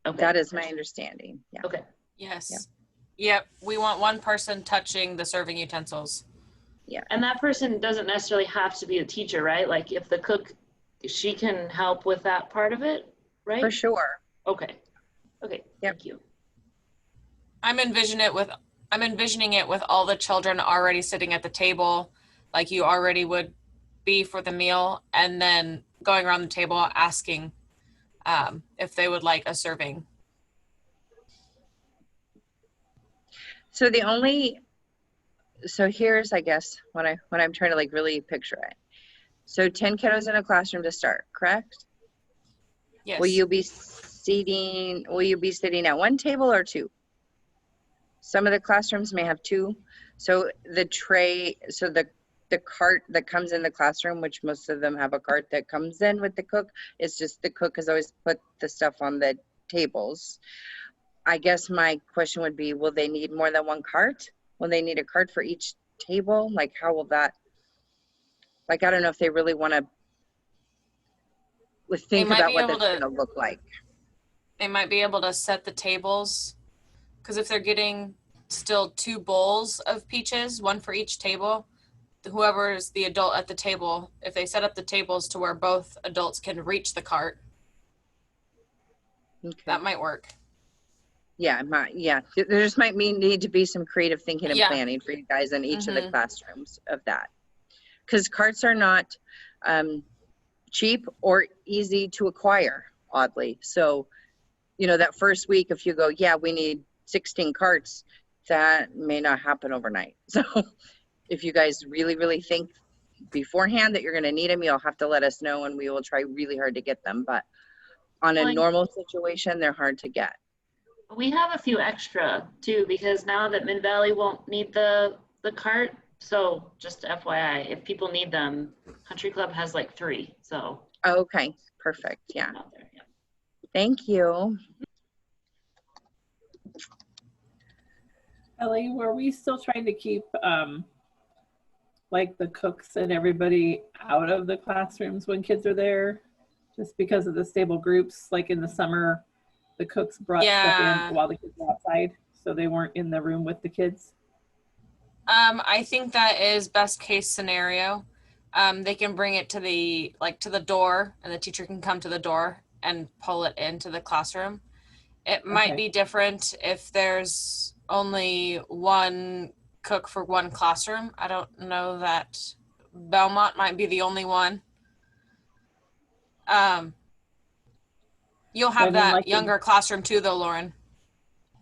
G: Okay.
B: that is my understanding. Yeah.
G: Okay.
A: Yes. Yep. We want one person touching the serving utensils.
B: Yeah.
G: And that person doesn't necessarily have to be a teacher, right? Like if the cook, she can help with that part of it, right?
B: For sure.
G: Okay. Okay.
B: Yep.
G: Thank you.
A: I'm envisioning it with all the children already sitting at the table, like you already would be for the meal, and then going around the table asking if they would like a serving.
B: So here's, I guess, when I'm trying to like really picture it. So 10 kiddos in a classroom to start, correct?
A: Yes.
B: Will you be sitting at one table or 2? Some of the classrooms may have 2. So the cart that comes in the classroom, which most of them have a cart that comes in with the cook, it's just the cook has always put the stuff on the tables. I guess my question would be, will they need more than one cart? Will they need a cart for each table? Like, how will that, like, I don't know if they really want to think
A: might
B: about
A: be
B: what
A: able
B: that's
A: to-
B: going to look like.
A: They might be able to set the tables, because if they're getting still 2 bowls of peaches, one for each table, whoever is the adult at the table, if they set up the tables to where both adults can reach the cart,
B: Okay.
A: that might work.
B: Yeah, there just might need to be some creative thinking and
A: Yeah.
B: planning for you guys in each of the
A: Mhm.
B: classrooms of that. Because carts are not cheap or easy to acquire, oddly. So, you know, that first week, if you go, yeah, we need 16 carts, that may not happen overnight. So if you guys really, really think beforehand that you're going to need them, you'll have to let us know and we will try really hard to get them. But on a
G: Well,
B: normal situation, they're hard to get.
G: We have a few extra too, because now that Mid Valley won't need the cart, so just FYI, if people need them, Country Club has like 3, so.
B: Okay, perfect. Yeah.
G: out there, yeah.
B: Thank you.
H: Ellie, were we still trying to keep like the cooks and everybody out of the classrooms when kids are there? Just because of the stable groups, like in the summer, the cooks brought stuff
A: Yeah.
H: in while the kids were outside, so they weren't in the room with the kids.
A: I think that is best case scenario. They can bring it to the door, and the teacher can come to the door and pull it into the classroom. It might
H: Okay.
A: be different if there's only one cook for one classroom. I don't know that Belmont might be the only one. You'll have
H: But then,
A: that
H: like in-
A: younger classroom too, though, Lauren.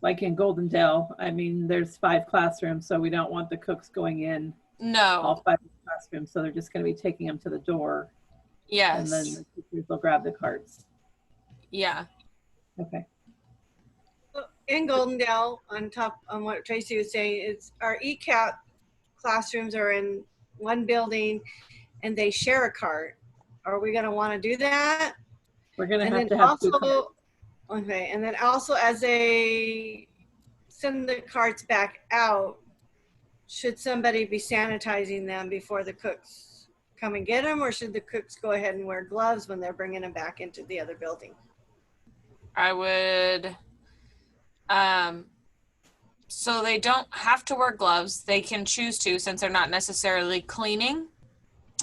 H: Like in Golden Dale, I mean, there's 5 classrooms, so we don't want the cooks going in all
A: No.
H: 5 classrooms, so they're just going to be taking them to the door, and then
A: Yes.
H: the teachers will grab the carts.
A: Yeah.
H: Okay.
I: In Goldendale, on what Tracy was saying, is our ECAP classrooms are in one building and they share a cart. Are we gonna wanna do that?
H: We're going
I: And
H: to
I: then
H: have 2 carts.
I: also, okay, and then also as they send the carts back out, should somebody be sanitizing them before the cooks come and get them? Or should the cooks go ahead and wear gloves when they're bringing them back into the other building?
A: I would, so they don't have to wear gloves. They can choose to, since they're not necessarily cleaning.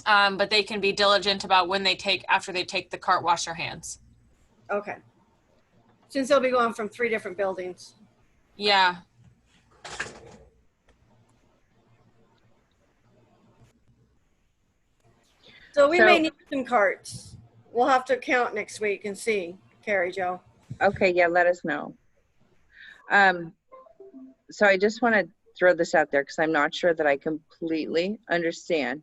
A: But they can be diligent about when after they take the cart, wash their hands.
I: Okay. Since they'll be going from 3 different buildings.
A: Yeah.
I: So we
B: So-
I: may need some carts. We'll have to count next week and see, Carrie Jo.
B: Okay, yeah, let us know. So I just want to throw this out there because I'm not sure that I completely understand.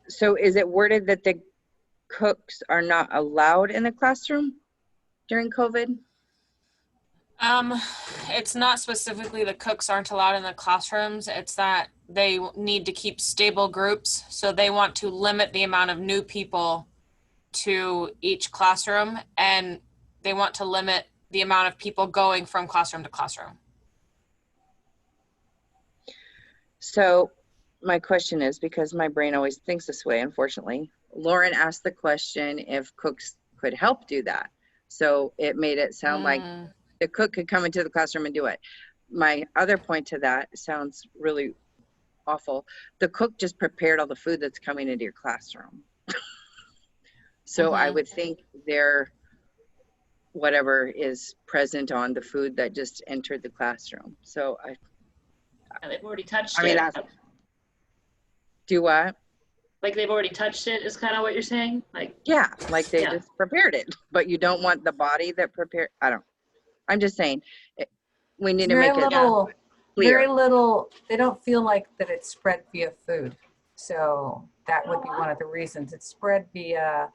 B: So is it worded that the cooks are not allowed in the classroom during COVID?
A: It's not specifically the cooks aren't allowed in the classrooms. It's that they need to keep stable groups. So they want to limit the amount of new people to each classroom, and they want to limit the amount of people going from classroom to classroom.
B: So my question is, because my brain always thinks this way, unfortunately, Lauren asked the question if cooks could help do that. So it made it sound like the cook could come into the classroom and do it. My other point to that sounds really awful. The cook just prepared all the food that's coming into your classroom. So I would think their whatever is present on the food that just entered the classroom. So
G: Yeah, they've already touched
B: I mean,
G: it.
B: do what?
G: Like they've already touched it is kind of what you're saying? Like,
B: Yeah, like they
G: Yeah.
B: just prepared it, but you don't want the body that prepared. I'm just saying, we need to
C: Very
B: make it
C: little, very
B: clear.
C: little, they don't feel like that it's spread via food. So that would be one of the reasons. It's spread via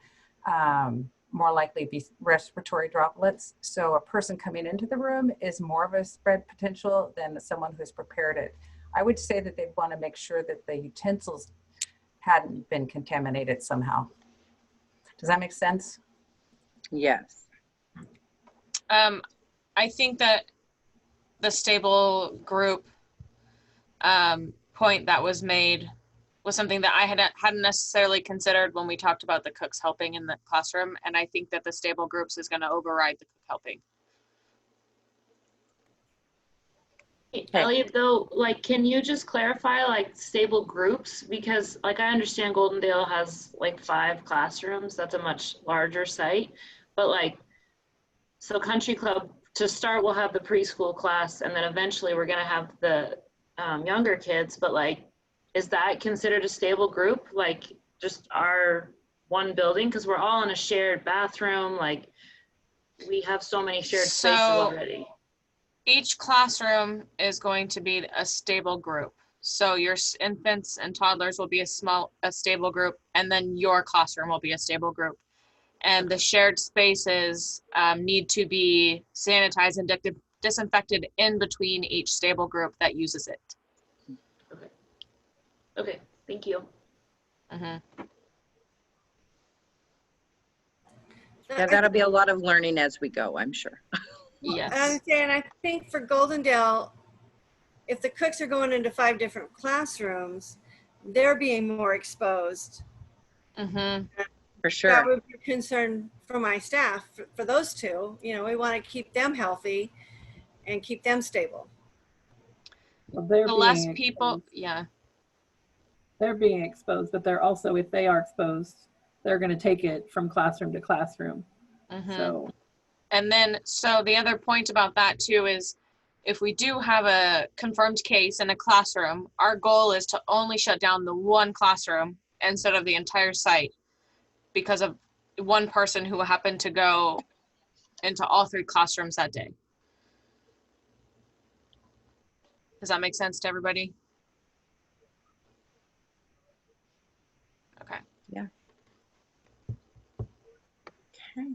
C: more likely be respiratory droplets. So a person coming into the room is more of a spread potential than someone who's prepared it. I would say that they'd want to make sure that the utensils hadn't been contaminated somehow. Does that make sense?
B: Yes.
A: I think that the stable group point that was made was something that I hadn't necessarily considered when we talked about the cooks helping in the classroom. And I think that the stable groups is going to override the cook helping.
G: Hey, Elliot, though, like, can you just clarify, like, stable groups? Because, like, I understand Goldendale has, like, 5 classrooms. That's a much larger site. But, like, so Country Club, to start, we'll have the preschool class, and then eventually we're going to have the younger kids. But, like, is that considered a stable group? Like, just our one building? Because we're all in a shared bathroom. Like, we have so many shared spaces already.
A: Each classroom is going to be a stable group. So your infants and toddlers will be a stable group, and then your classroom will be a stable group. And the shared spaces need to be sanitized and disinfected in between each stable group that uses it.
G: Okay. Okay, thank you.
A: Mm-hmm.
B: Yeah, that'll be a lot of learning as we go, I'm sure.
A: Yes.
I: And I think for Goldendale, if the cooks are going into 5 different classrooms, they're being more exposed.
A: Mm-hmm.
B: For sure.
I: That would be a concern for my staff, for those 2. You know, we want to keep them healthy and keep them stable.
H: Well, they're
A: The
H: being
A: less
H: exposed.
A: people, yeah.
H: They're being exposed, but they're also, if they are exposed, they're going to take it from classroom to classroom.
A: Mm-hmm.
H: So,
A: and then, so the other point about that too is if we do have a confirmed case in a classroom, our goal is to only shut down the one classroom instead of the entire site because of one person who happened to go into all 3 classrooms that day. Does that make sense to everybody? Okay.
B: Yeah. Okay.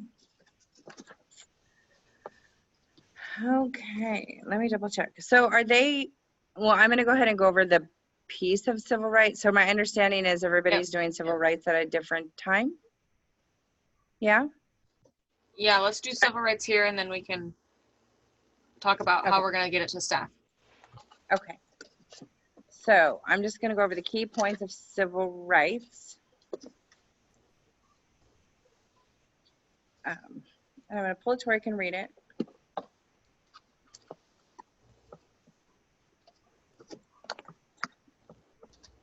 B: Okay, let me double check. So are they, well, I'm going to go ahead and go over the piece of civil rights. So my understanding is everybody's doing civil rights at a different time. Yeah.
A: Yeah, let's do civil rights here and then we can talk about how we're going to get it to staff.
B: Okay. So I'm just going to go over the key points of civil rights. I'm going to pull it to where I can read it.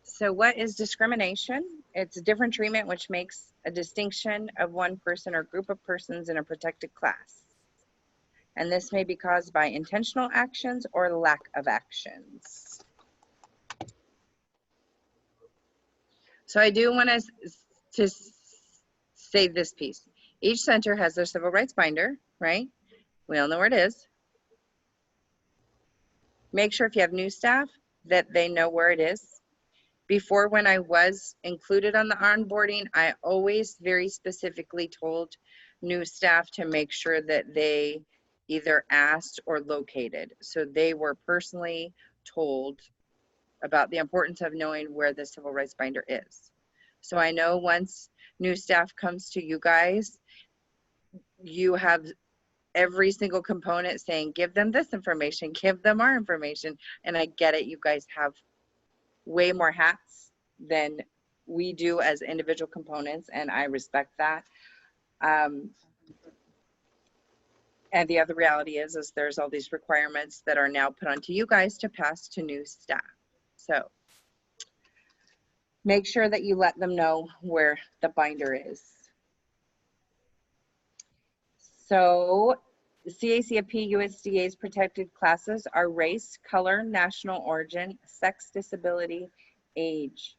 B: So what is discrimination? It's a different treatment which makes a distinction of one person or group of persons in a protected class. And this may be caused by intentional actions or lack of actions. So I do want to say this piece. Each center has their civil rights binder, right? We all know where it is. Make sure if you have new staff that they know where it is. Before, when I was included on the onboarding, I always very specifically told new staff to make sure that they either asked or located. So they were personally told about the importance of knowing where the civil rights binder is. So I know once new staff comes to you guys, you have every single component saying, give them this information, give them our information. And I get it, you guys have way more hats than we do as individual components, and I respect that. And the other reality is there's all these requirements that are now put onto you guys to pass to new staff. So make sure that you let them know where the binder is. So the CACFP USDA's protected classes are race, color, national origin, sex, disability, age.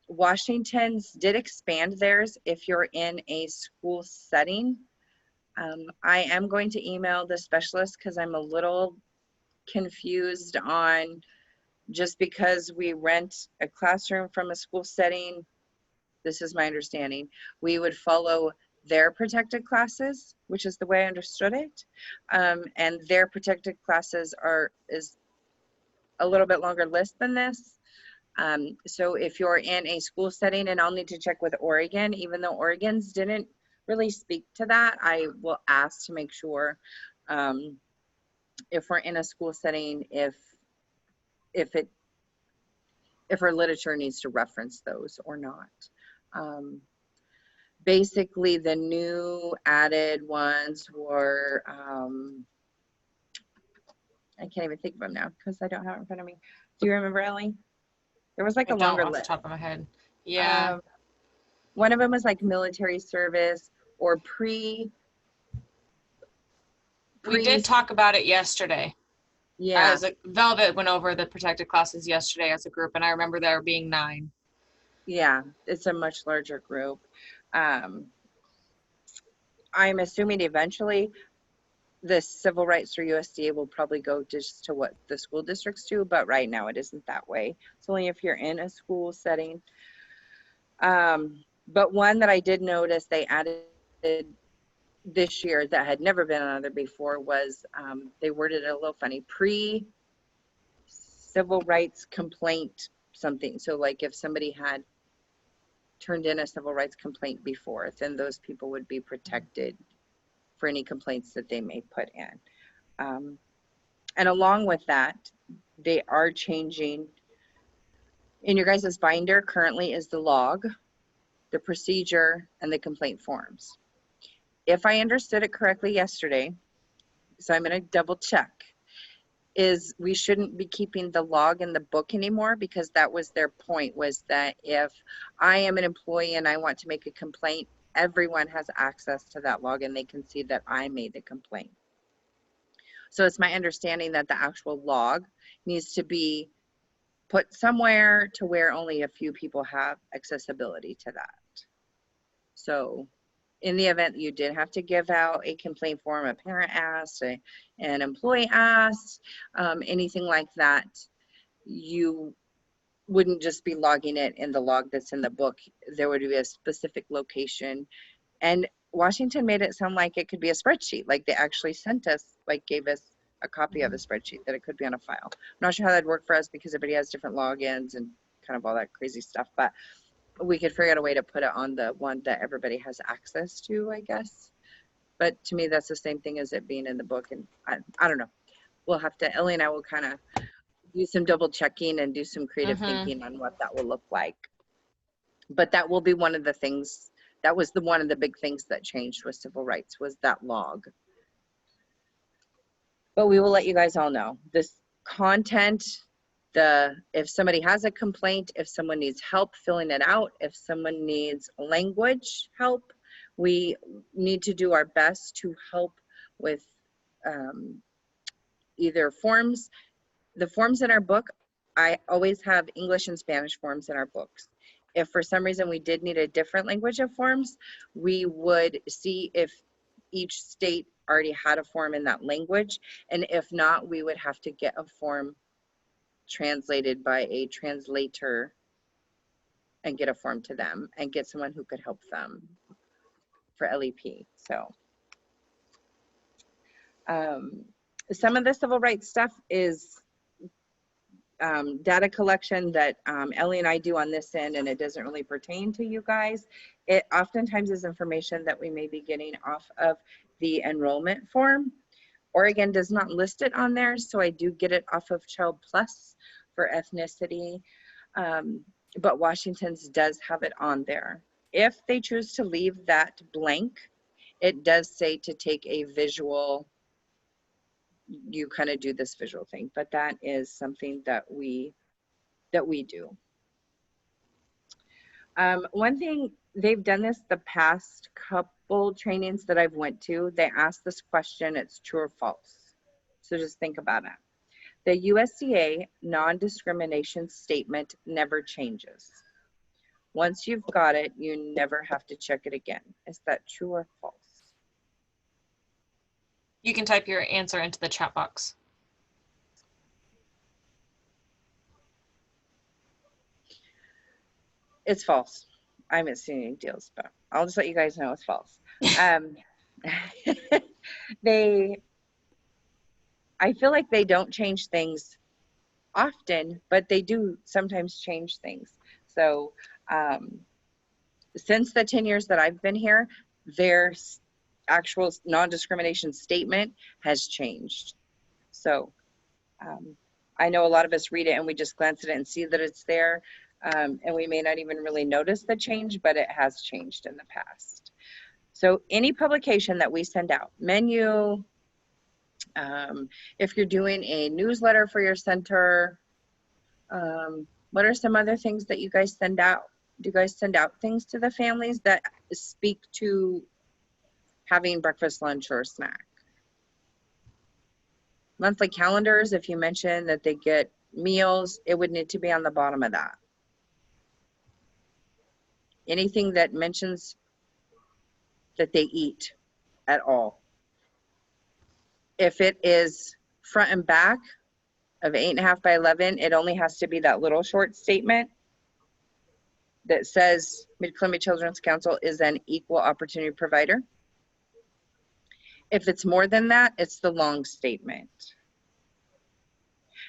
B: Washington's did expand theirs if you're in a school setting. I am going to email the specialist because I'm a little confused on just because we rent a classroom from a school setting. This is my understanding. We would follow their protected classes, which is the way I understood it. And their protected classes is a little bit longer list than this. So if you're in a school setting, and I'll need to check with Oregon, even though Oregon's didn't really speak to that. I will ask to make sure if we're in a school setting, if our literature needs to reference those or not. Basically, the new added ones were, I can't even think of them now because I don't have it in front of me. Do you remember, Ellie? There was like
A: I
B: a
A: don't
B: longer
A: off the
B: list.
A: top of my head. Yeah.
B: One of them was like military service or
A: We did talk about it yesterday.
B: Yeah.
A: As a Velvet went over the protected classes yesterday as a group, and I remember there being 9.
B: Yeah, it's a much larger group. I'm assuming eventually the civil rights through USDA will probably go just to what the school districts do, but right now it isn't that way. It's only if you're in a school setting. But one that I did notice they added this year that had never been on there before was they worded it a little funny, pre-civil rights complaint something. So like if somebody had turned in a civil rights complaint before, then those people would be protected for any complaints that they may put in. And along with that, they are changing. In your guys' binder currently is the log, the procedure, and the complaint forms. If I understood it correctly yesterday, so I'm going to double check, is we shouldn't be keeping the log in the book anymore, because that was their point, was that if I am an employee and I want to make a complaint, everyone has access to that log and they can see that I made the complaint. So it's my understanding that the actual log needs to be put somewhere to where only a few people have accessibility to that. So in the event you did have to give out a complaint form, a parent asked, an employee asked, anything like that, you wouldn't just be logging it in the log that's in the book. There would be a specific location. And Washington made it sound like it could be a spreadsheet. Like they actually sent us, like gave us a copy of a spreadsheet that it could be on a file. I'm not sure how that'd work for us because everybody has different logins and kind of all that crazy stuff, but we could figure out a way to put it on the one that everybody has access to, I guess. But to me, that's the same thing as it being in the book. And I don't know. We'll have to, Ellie and I will kind of do some double checking and do some creative thinking on what that will look like. But that will be one of the things, that was one of the big things that changed with civil rights, was that log. But we will let you guys all know. This content, if somebody has a complaint, if someone needs help filling it out, if someone needs language help, we need to do our best to help with either forms. The forms in our book, I always have English and Spanish forms in our books. If for some reason we did need a different language of forms, we would see if each state already had a form in that language. And if not, we would have to get a form translated by a translator and get a form to them and get someone who could help them for LEP. So some of the civil rights stuff is data collection that Ellie and I do on this end, and it doesn't really pertain to you guys. It oftentimes is information that we may be getting off of the enrollment form. Oregon does not list it on there, so I do get it off of Child Plus for ethnicity, but Washington's does have it on there. If they choose to leave that blank, it does say to take a visual, you kind of do this visual thing, but that is something that we do. One thing, they've done this the past couple trainings that I've went to, they asked this question, it's true or false. So just think about it. The USDA non-discrimination statement never changes. Once you've got it, you never have to check it again. Is that true or false?
A: You can type your answer into the chat box.
B: It's false. I haven't seen any deals, but I'll just let you guys know it's false. I feel like they don't change things often, but they do sometimes change things. So since the 10 years that I've been here, their actual non-discrimination statement has changed. So I know a lot of us read it and we just glance at it and see that it's there. And we may not even really notice the change, but it has changed in the past. So any publication that we send out, menu, if you're doing a newsletter for your center, what are some other things that you guys send out? Do you guys send out things to the families that speak to having breakfast, lunch, or snack? Monthly calendars, if you mention that they get meals, it would need to be on the bottom of that. Anything that mentions that they eat at all. If it is front and back of 8.5 by 11, it only has to be that little short statement that says Mid-Columbia Children's Council is an equal opportunity provider. If it's more than that, it's the long statement.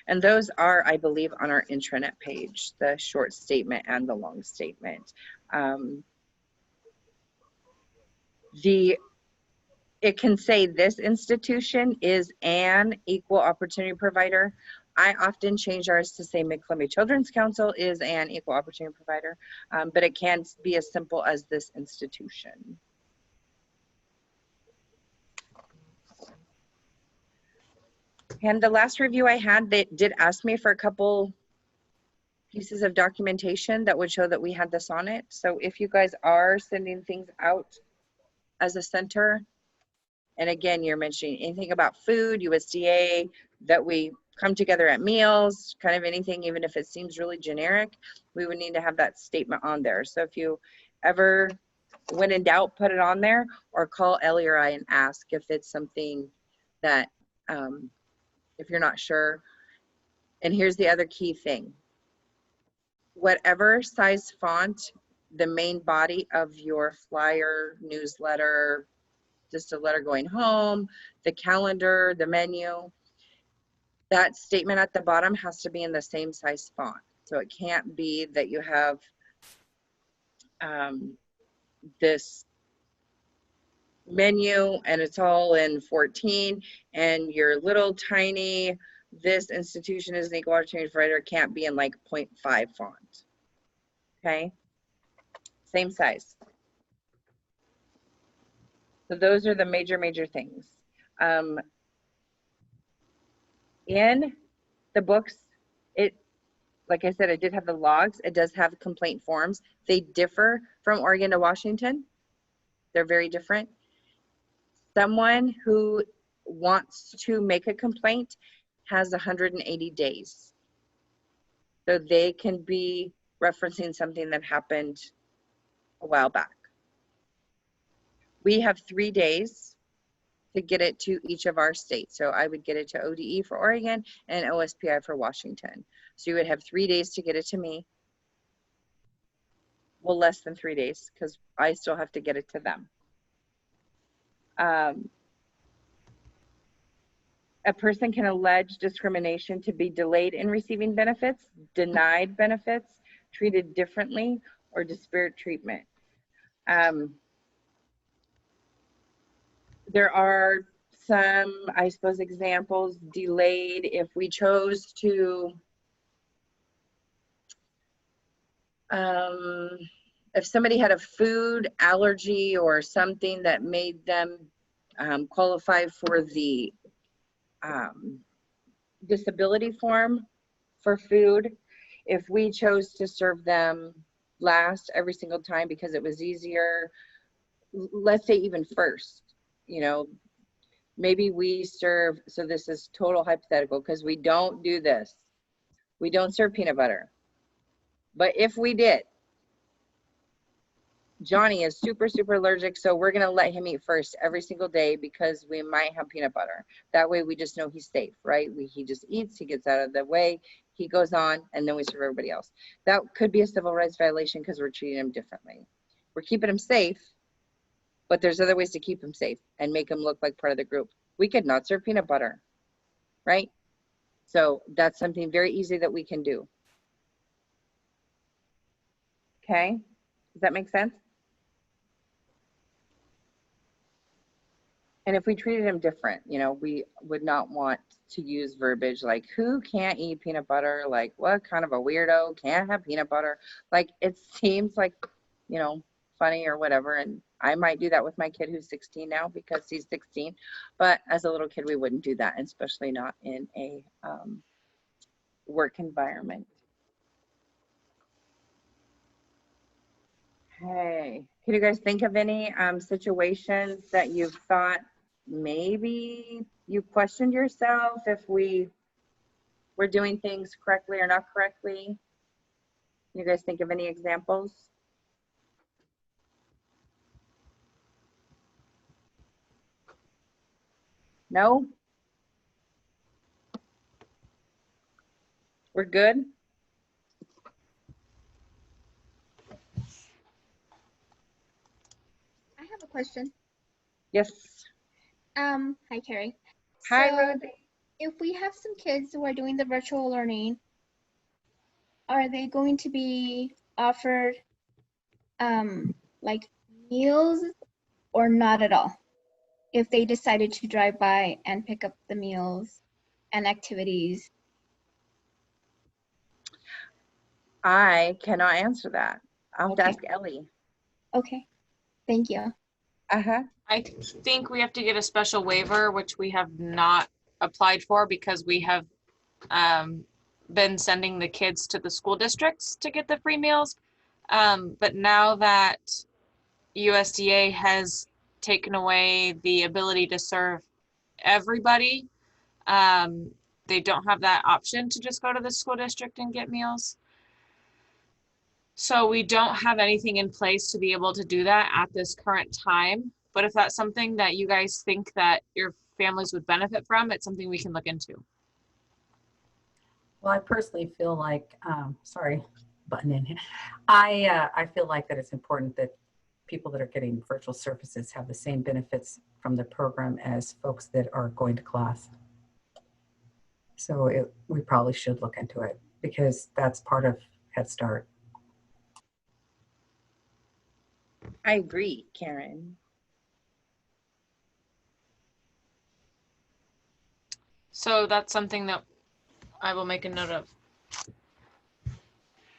B: And those are, I believe, on our intranet page, the short statement and the long statement. It can say this institution is an equal opportunity provider. I often change ours to say Mid-Columbia Children's Council is an equal opportunity provider, but it can be as simple as this institution. And the last review I had, they did ask me for a couple pieces of documentation that would show that we had this on it. So if you guys are sending things out as a center, and again, you're mentioning anything about food, USDA, that we come together at meals, kind of anything, even if it seems really generic, we would need to have that statement on there. So if you ever, when in doubt, put it on there, or call Ellie or I and ask if it's something that, if you're not sure. And here's the other key thing. Whatever size font, the main body of your flyer, newsletter, just a letter going home, the calendar, the menu, that statement at the bottom has to be in the same size font. So it can't be that you have this menu and it's all in 14 and your little tiny, this institution is an equal opportunity provider, can't be in like 0.5 font. Okay, same size. So those are the major things. In the books, like I said, it did have the logs. It does have complaint forms. They differ from Oregon to Washington. They're very different. Someone who wants to make a complaint has 180 days. So they can be referencing something that happened a while back. We have 3 days to get it to each of our states. So I would get it to ODE for Oregon and OSPI for Washington. So you would have 3 days to get it to me. Well, less than 3 days because I still have to get it to them. A person can allege discrimination to be delayed in receiving benefits, denied benefits, treated differently, or disparate treatment. There are some, I suppose, examples. Delayed if we chose to, if somebody had a food allergy or something that made them qualify for the disability form for food, if we chose to serve them last every single time because it was easier, let's say even first, you know, maybe we serve, so this is total hypothetical because we don't do this. We don't serve peanut butter. But if we did, Johnny is super allergic, so we're gonna let him eat first every single day because we might have peanut butter. That way we just know he's safe, right? He just eats, he gets out of the way, he goes on, and then we serve everybody else. That could be a civil rights violation because we're treating him differently. We're keeping him safe, but there's other ways to keep him safe and make him look like part of the group. We could not serve peanut butter, right? So that's something very easy that we can do. Okay, does that make sense? And if we treated them different, you know, we would not want to use verbiage like, who can't eat peanut butter? Like, what kind of a weirdo can't have peanut butter? Like, it seems like, you know, funny or whatever. And I might do that with my kid who's 16 now because he's 16. But as a little kid, we wouldn't do that, especially not in a work environment. Hey, can you guys think of any situations that you've thought maybe you questioned yourself if we were doing things correctly or not correctly? Can you guys think of any examples? No? We're good?
J: I have a question.
B: Yes.
J: Hi, Carrie.
B: Hi,
J: So,
B: Rosie.
J: if we have some kids who are doing the virtual learning, are they going to be offered like meals or not at all? If they decided to drive by and pick up the meals and activities.
B: I cannot answer that. I'll have to
J: Okay.
B: ask Ellie.
J: Okay, thank you.
B: Uh-huh.
A: I think we have to get a special waiver, which we have not applied for because we have been sending the kids to the school districts to get the free meals. But now that USDA has taken away the ability to serve everybody, they don't have that option to just go to the school district and get meals. So we don't have anything in place to be able to do that at this current time. But if that's something that you guys think that your families would benefit from, it's something we can look into.
C: Well, I personally feel like, sorry, button in here. I feel like that it's important that people that are getting virtual services have the same benefits from the program as folks that are going to class. So we probably should look into it because that's part of Head Start.
B: I agree, Karen.
A: So that's something that I will make a note of.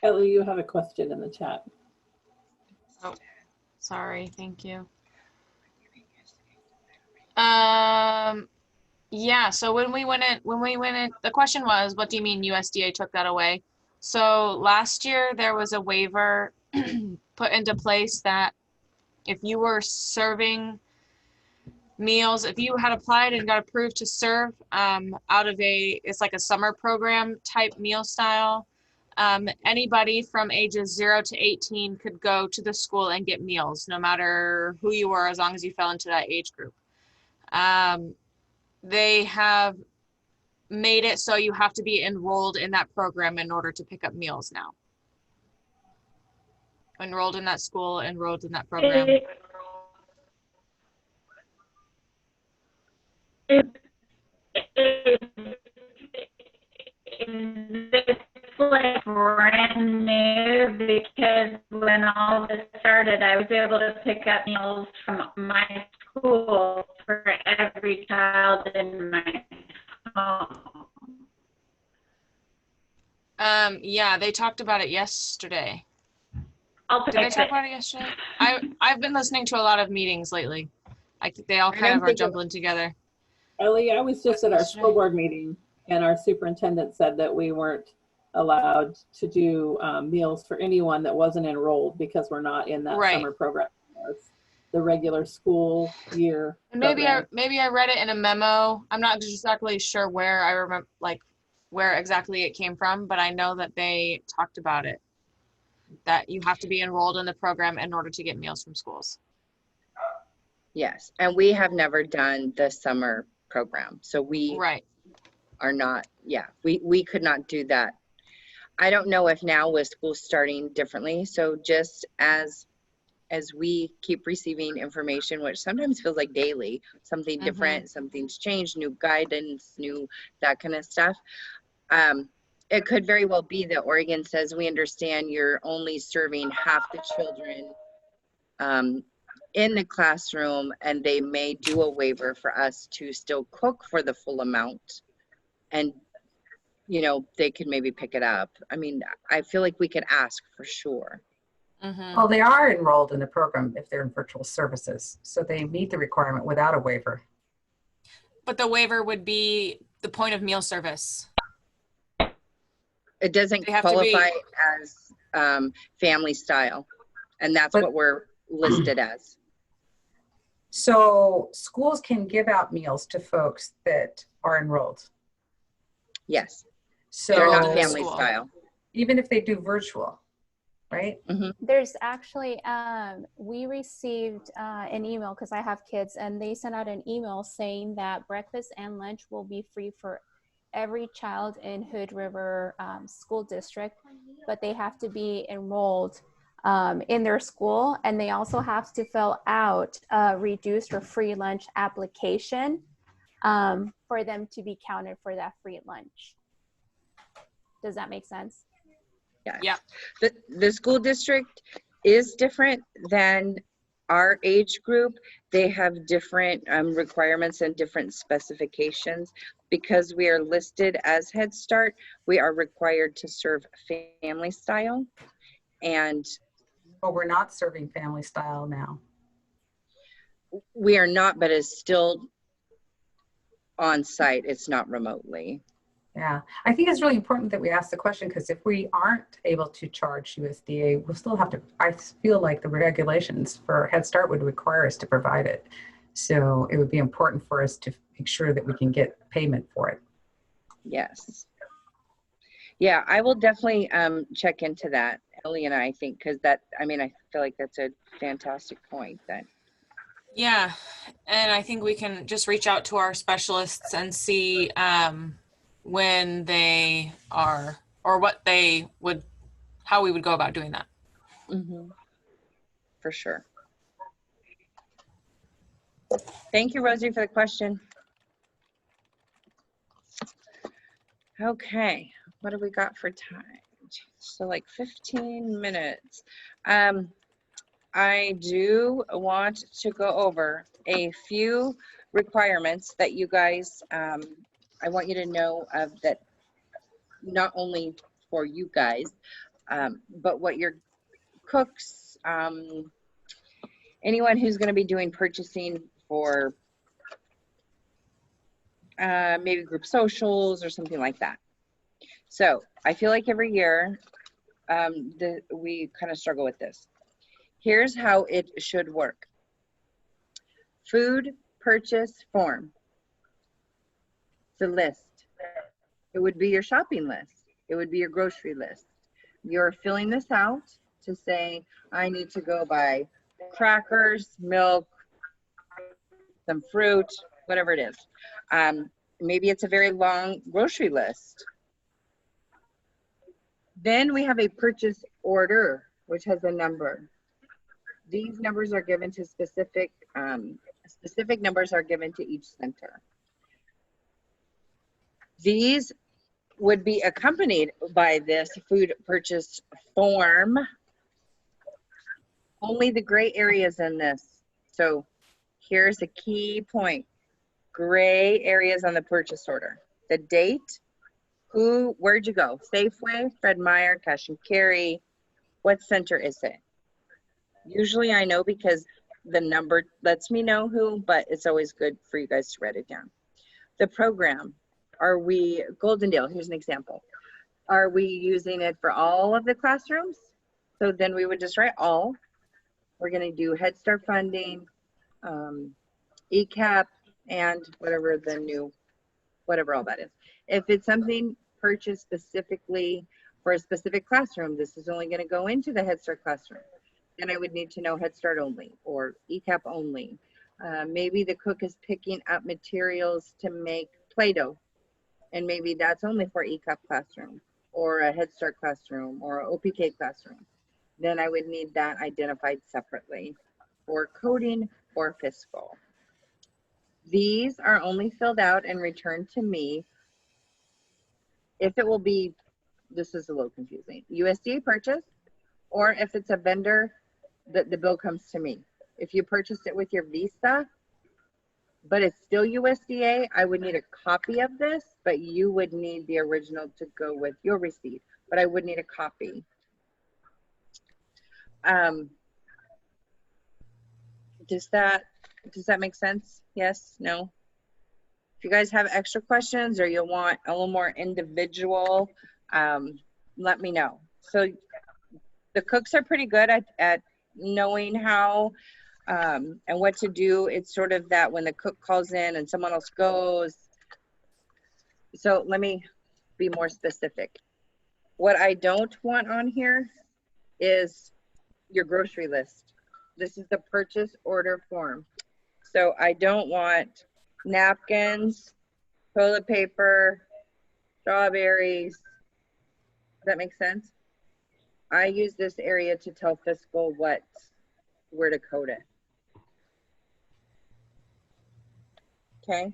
H: Ellie, you have a question in the chat.
A: Oh, sorry. Thank you. Yeah, so when we went in, the question was, what do you mean USDA took that away? So last year there was a waiver put into place that if you were serving meals, if you had applied and got approved to serve out of it's like a summer program type meal style, anybody from ages 0 to 18 could go to the school and get meals, no matter who you were, as long as you fell into that age group. They have made it so you have to be enrolled in that program in order to pick up meals now. Enrolled in that school, enrolled in that program.
K: It's like brand new because when all this started, I was able to pick up meals from my school for every child in my home.
A: Yeah, they talked about it yesterday.
K: Did
A: they talk about it yesterday? I've been listening to a lot of meetings lately. I think they all kind of are jumbling together.
H: Ellie, I was just at our school board meeting and our superintendent said that we weren't allowed to do meals for anyone that wasn't enrolled because we're not in that summer program. It's the regular school year.
A: And maybe I read it in a memo. I'm not exactly sure where I remember, like where exactly it came from, but I know that they talked about it, that you have to be enrolled in the program in order to get meals from schools.
B: Yes, and we have never done the summer program, so we are not. Yeah, we could not do that. I don't know if now with school starting differently, so just as we keep receiving information, which sometimes feels like daily, something different, something's changed, new guidance, new that kind of stuff. It could very well be that Oregon says, we understand you're only serving half the children in the classroom, and they may do a waiver for us to still cook for the full amount, and you know, they could maybe pick it up. I mean, I feel like we could ask for sure.
C: Well, they are enrolled in the program if they're in virtual services, so they meet the requirement without a waiver.
A: But the waiver would be the point of meal service.
B: It doesn't qualify as family style, and that's what we're listed as.
C: So schools can give out meals to folks that are enrolled.
B: Yes.
C: So
B: they're not family style.
C: Even if they do virtual, right?
D: There's actually, we received an email because I have kids, and they sent out an email saying that breakfast and lunch will be free for every child in Hood River School District, but they have to be enrolled in their school, and they also have to fill out a reduced or free lunch application for them to be counted for that free lunch. Does that make sense?
B: Yeah. The school district is different than our age group. They have different requirements and different specifications. Because we are listed as Head Start, we are required to serve family style. And
C: but we're not serving family style now.
B: We are not, but it's still on site. It's not remotely.
C: Yeah, I think it's really important that we ask the question, because if we aren't able to charge USDA, we'll still have to, I feel like the regulations for Head Start would require us to provide it. So it would be important for us to make sure that we can get payment for it.
B: Yes. Yeah, I will definitely check into that, Ellie and I think, because that, I mean, I feel like that's a fantastic point. That.
A: Yeah, and I think we can just reach out to our specialists and see when they are, or what they would, how we would go about doing that.
B: For sure. Thank you, Rosie, for the question. Okay, what do we got for time? So like 15 minutes. I do want to go over a few requirements that you guys, I want you to know of, that not only for you guys, but what your cooks, anyone who's going to be doing purchasing for maybe group socials or something like that. So I feel like every year we kind of struggle with this. Here's how it should work. Food purchase form. It's a list. It would be your shopping list. It would be your grocery list. You're filling this out to say, I need to go buy crackers, milk, some fruit, whatever it is. Maybe it's a very long grocery list. Then we have a purchase order, which has a number. These numbers are given to specific numbers are given to each center. These would be accompanied by this food purchase form. Only the gray areas in this. So here's a key point. Gray areas on the purchase order. The date, who, where'd you go? Safeway, Fred Meyer, Cash and Carry. What center is it? Usually I know because the number lets me know who, but it's always good for you guys to write it down. The program, are we, Goldendale, here's an example. Are we using it for all of the classrooms? So then we would just write all. We're gonna do Head Start funding, ECAP, and whatever the new, whatever all that is. If it's something purchased specifically for a specific classroom, this is only gonna go into the Head Start classroom. Then I would need to know Head Start only or ECAP only. Maybe the cook is picking up materials to make Play-Doh, and maybe that's only for ECAP classroom or a Head Start classroom or a OPK classroom. Then I would need that identified separately for coding or fiscal. These are only filled out and returned to me if it will be, this is a little confusing, USDA purchase, or if it's a vendor, the bill comes to me. If you purchased it with your Visa, but it's still USDA, I would need a copy of this, but you would need the original to go with your receipt, but I would need a copy. Does that make sense? Yes, no? If you guys have extra questions or you want a little more individual, let me know. So the cooks are pretty good at knowing how and what to do. It's sort of that when the cook calls in and someone else goes. So let me be more specific. What I don't want on here is your grocery list. This is the purchase order form. So I don't want napkins, toilet paper, strawberries. Does that make sense? I use this area to tell fiscal where to code it. Okay.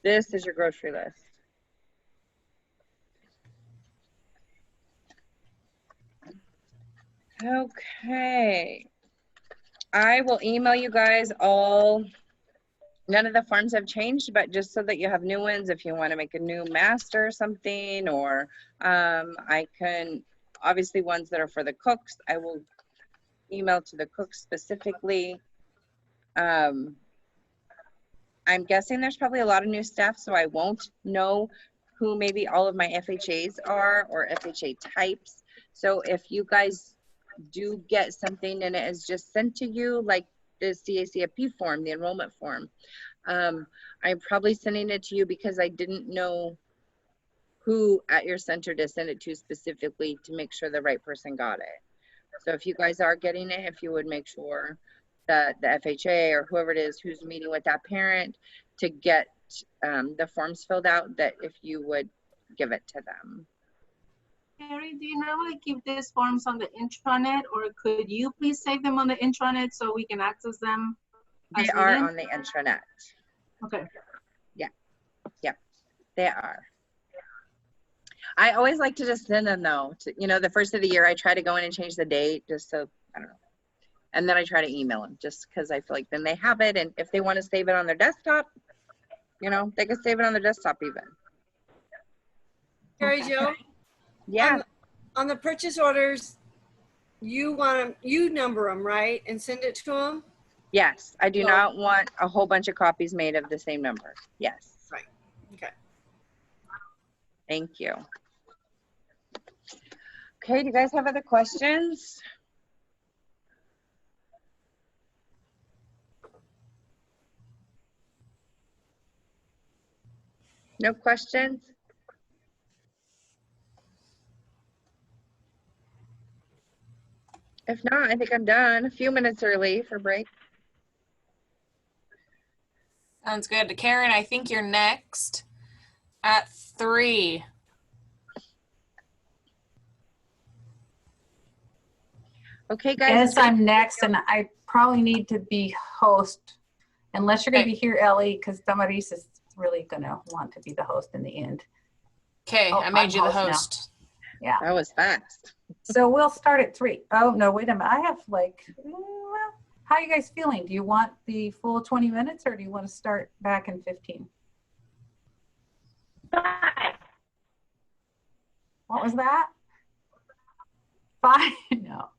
B: This is your grocery list. Okay. I will email you guys all. None of the forms have changed, but just so that you have new ones, if you want to make a new master or something, or I can, obviously ones that are for the cooks, I will email to the cooks specifically. I'm guessing there's probably a lot of new staff, so I won't know who maybe all of my FHAs are or FHA types. So if you guys do get something and it is just sent to you, like the CACFP form, the enrollment form, I'm probably sending it to you because I didn't know who at your center to send it to specifically to make sure the right person got it. So if you guys are getting it, if you would make sure that the FHA or whoever it is who's meeting with that parent to get the forms filled out, that if you would give it to them.
E: Carrie, do you normally keep these forms on the intranet, or could you please save them on the intranet so we can access them?
B: They are on the intranet.
E: Okay.
B: Yeah. Yep. They are. I always like to just send them though. You know, the first of the year, I try to go in and change the date just so, I don't know. And then I try to email them just because I feel like then they have it. And if they want to save it on their desktop, you know, they can save it on their desktop even.
I: Carrie Jo?
B: Yeah.
I: On the purchase orders, you want them, you number them, right? And send it to them?
B: Yes. I do not want a whole bunch of copies made of the same number. Yes.
I: Right. Okay.
B: Thank you. Okay. Do you guys have other questions? No questions? If not, I think I'm done. A few minutes early for break.
A: Sounds good. Karen, I think you're next at 3.
B: Okay, guys.
C: Yes, I'm next, and I probably need to be host, unless you're going to be here, Ellie, because Damaris is really going to want to be the host in the end.
A: Okay, I made you the host.
C: Now. Yeah.
B: That was fast.
C: So we'll start at 3. Oh, no, wait a minute. I have like, how are you guys feeling? Do you want the full 20 minutes or do you want to start back in 15?
K: 5.
C: What was that? 5? No.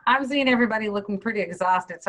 C: I'm seeing everybody looking pretty exhausted. So